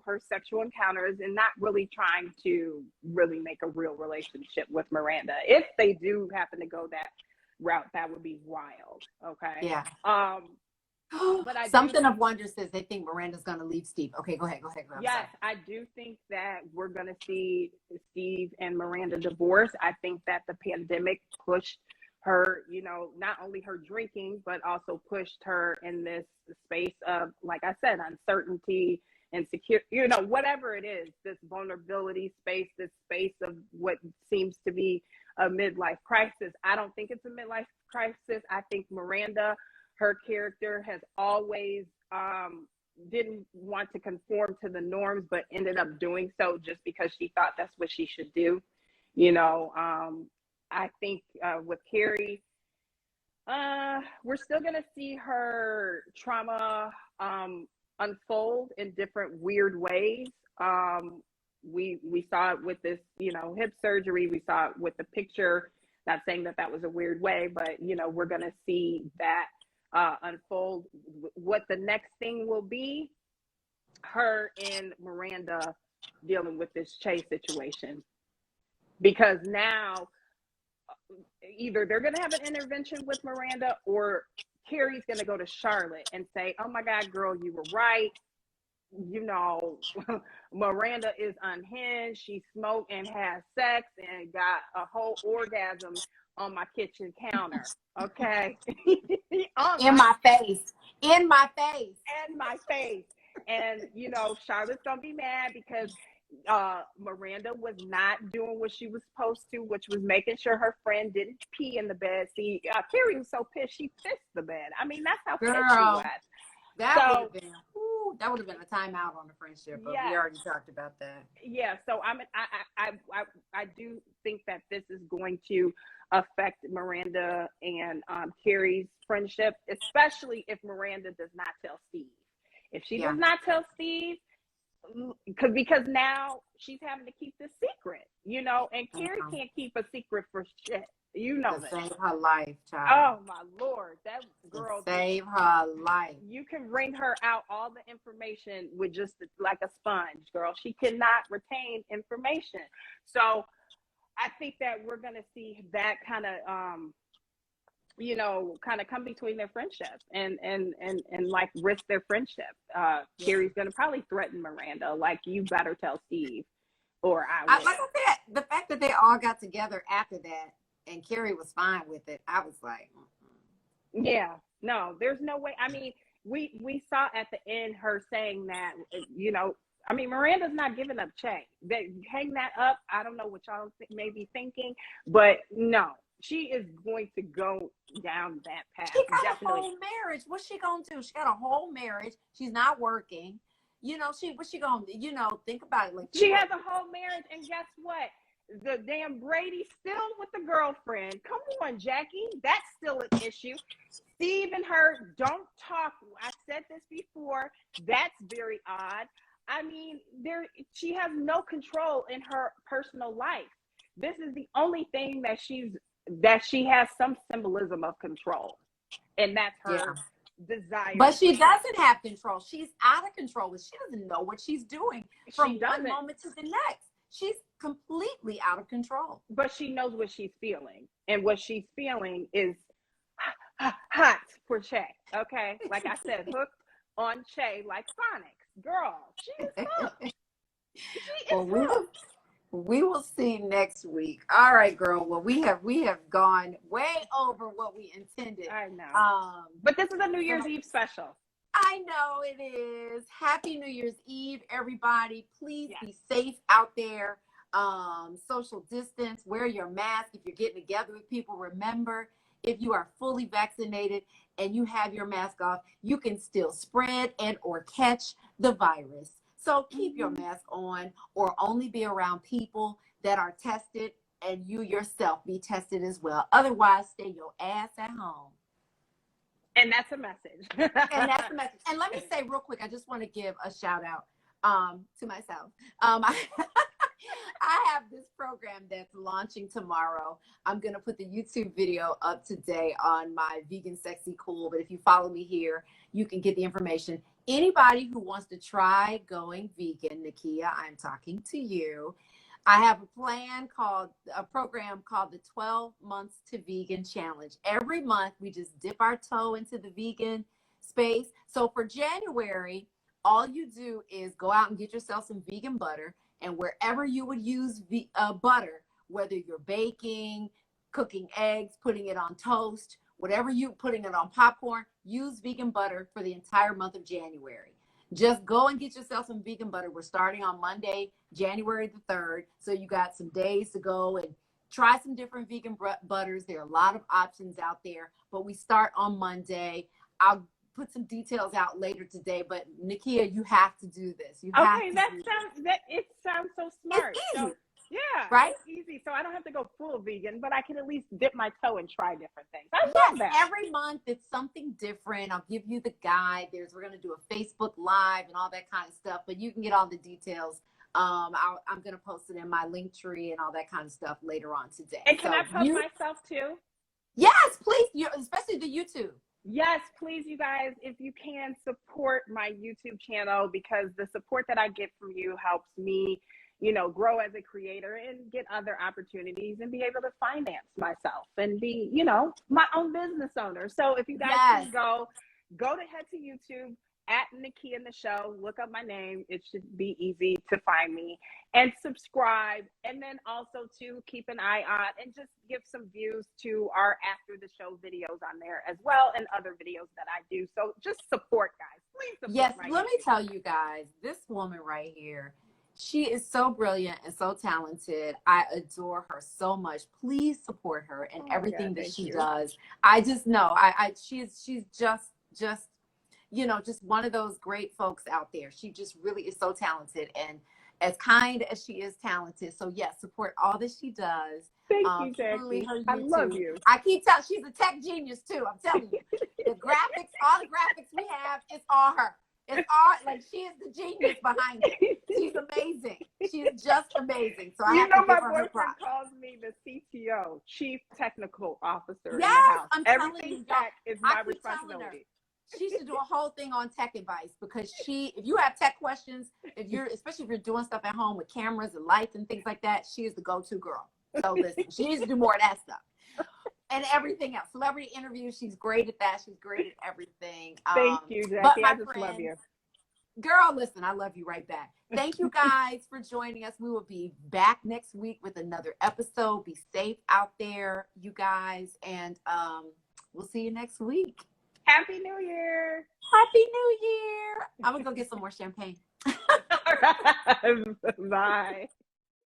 her sexual encounters and not really trying to really make a real relationship with Miranda. If they do happen to go that route, that would be wild. Okay. Yeah. But Something of Wonder says they think Miranda's going to leave Steve. Okay, go ahead. Yes, I do think that we're going to see Steve and Miranda divorce. I think that the pandemic pushed her, not only her drinking, but also pushed her in this space of, like I said, uncertainty, insecure, whatever it is, this vulnerability space, this space of what seems to be a midlife crisis. I don't think it's a midlife crisis. I think Miranda, her character has always didn't want to conform to the norms, but ended up doing so just because she thought that's what she should do. You know, I think with Carrie, we're still going to see her trauma unfold in different weird ways. We saw it with this, you know, hip surgery. We saw it with the picture. Not saying that that was a weird way, but, you know, we're going to see that unfold. What the next thing will be, her and Miranda dealing with this Che situation. Because now, either they're going to have an intervention with Miranda, or Carrie's going to go to Charlotte and say, oh my God, girl, you were right. You know, Miranda is unhinged. She smoked and had sex and got a whole orgasm on my kitchen counter. Okay. In my face. In my face. In my face. And, you know, Charlotte's going to be mad because Miranda was not doing what she was supposed to, which was making sure her friend didn't pee in the bed. See, Carrie was so pissed, she pissed the bed. I mean, that's how pissed she was. That would have been a timeout on the friendship, but we already talked about that. Yeah, so I do think that this is going to affect Miranda and Carrie's friendship, especially if Miranda does not tell Steve. If she does not tell Steve, because now she's having to keep this secret, you know, and Carrie can't keep a secret for shit. You know that. Save her life, child. Oh my Lord, that girl. Save her life. You can wring her out all the information with just like a sponge, girl. She cannot retain information. So I think that we're gonna see that kind of you know, kind of come between their friendship and like risk their friendship. Carrie's gonna probably threaten Miranda, like, you better tell Steve, or I will. Like I said, the fact that they all got together after that and Carrie was fine with it, I was like, yeah, no, there's no way. I mean, we saw at the end her saying that, you know, I mean, Miranda's not giving up Che. They hang that up. I don't know what y'all may be thinking, but no, she is going to go down that path. She got definitely. A whole marriage. What's she gonna do? She got a whole marriage. She's not working. You know, what's she gonna, you know, think about it. Like, she has a whole marriage, and guess what? The damn Brady's still with the girlfriend. Come on, Jackie. That's still an issue. Steve and her don't talk. I said this before. That's very odd. I mean, she has no control in her personal life. This is the only thing that she has some symbolism of control, and that's her desire. But she doesn't have control. She's out of control. She doesn't know what she's doing from one moment to the next. She's completely out of control. But she knows what she's feeling, and what she's feeling is hot for Che. Okay, like I said, hooked on Che like Phonics. Girl, she is hooked. She is hooked. We will see next week. All right, girl. Well, we have gone way over what we intended. I know. But this is a New Year's Eve special. I know it is. Happy New Year's Eve, everybody. Please be safe out there. Social distance. Wear your mask if you're getting together with people. Remember, if you are fully vaccinated and you have your mask off, you can still spread and or catch the virus. So keep your mask on, or only be around people that are tested, and you yourself be tested as well. Otherwise, stay your ass at home. And that's a message. And let me say real quick, I just want to give a shout out to myself. I have this program that's launching tomorrow. I'm going to put the YouTube video up today on my Vegan Sexy Cool. But if you follow me here, you can get the information. Anybody who wants to try going vegan, Nekia, I'm talking to you. I have a program called the 12 Months to Vegan Challenge. Every month, we just dip our toe into the vegan space. So for January, all you do is go out and get yourself some vegan butter. And wherever you would use butter, whether you're baking, cooking eggs, putting it on toast, whatever you putting it on popcorn, use vegan butter for the entire month of January. Just go and get yourself some vegan butter. We're starting on Monday, January the 3rd. So you got some days to go and try some different vegan butters. There are a lot of options out there, but we start on Monday. I'll put some details out later today, but Nekia, you have to do this. You have Okay, to that do sounds that it sounds so smart. It's easy. So yeah, Right? it's easy. So I don't have to go full vegan, but I can at least dip my toe and try different things. I Yes, love that. every month it's something different. I'll give you the guide. We're gonna do a Facebook Live and all that kind of stuff, but you can get all the details. I'm gonna post it in my link tree and all that kind of stuff later on today. And can I plug myself too? Yes, please. Especially the YouTube. Yes, please, you guys, if you can support my YouTube channel, because the support that I get from you helps me, you know, grow as a creator and get other opportunities and be able to finance myself and be, you know, my own business owner. So if you guys can head to YouTube at Nekia in the show, look up my name. It should be easy to find me, and subscribe. And then also to keep an eye on and just give some views to our after the show videos on there as well, and other videos that I do. So just support, guys. Please support. Yes, let me tell you guys, this woman right here, she is so brilliant and so talented. I adore her so much. Please support her and everything that she does. I just know she's just you know, just one of those great folks out there. She just really is so talented and as kind as she is talented. So yes, support all that she does. Thank you, Jackie. I love you. I keep telling, she's a tech genius too. I'm telling you, the graphics, all the graphics we have, it's all her. It's all, like, she is the genius behind it. She's amazing. She is just amazing. So I have to give her her props. Calls me the CTO, Chief Technical Officer. Yes, in the house. I'm Everything telling you, tech is my responsibility. She should do a whole thing on tech advice, because if you have tech questions, especially if you're doing stuff at home with cameras and lights and things like that, she is the go-to girl. So listen, she needs to do more of that stuff. And everything else. Celebrity interviews, she's great at that. She's great at everything. Thank you, Jackie. I just love you. Girl, listen, I love you right back. Thank you guys for joining us. We will be back next week with another episode. Be safe out there, you guys. And we'll see you next week. Happy New Year. Happy New Year. I'm going to go get some more champagne. All right. Bye.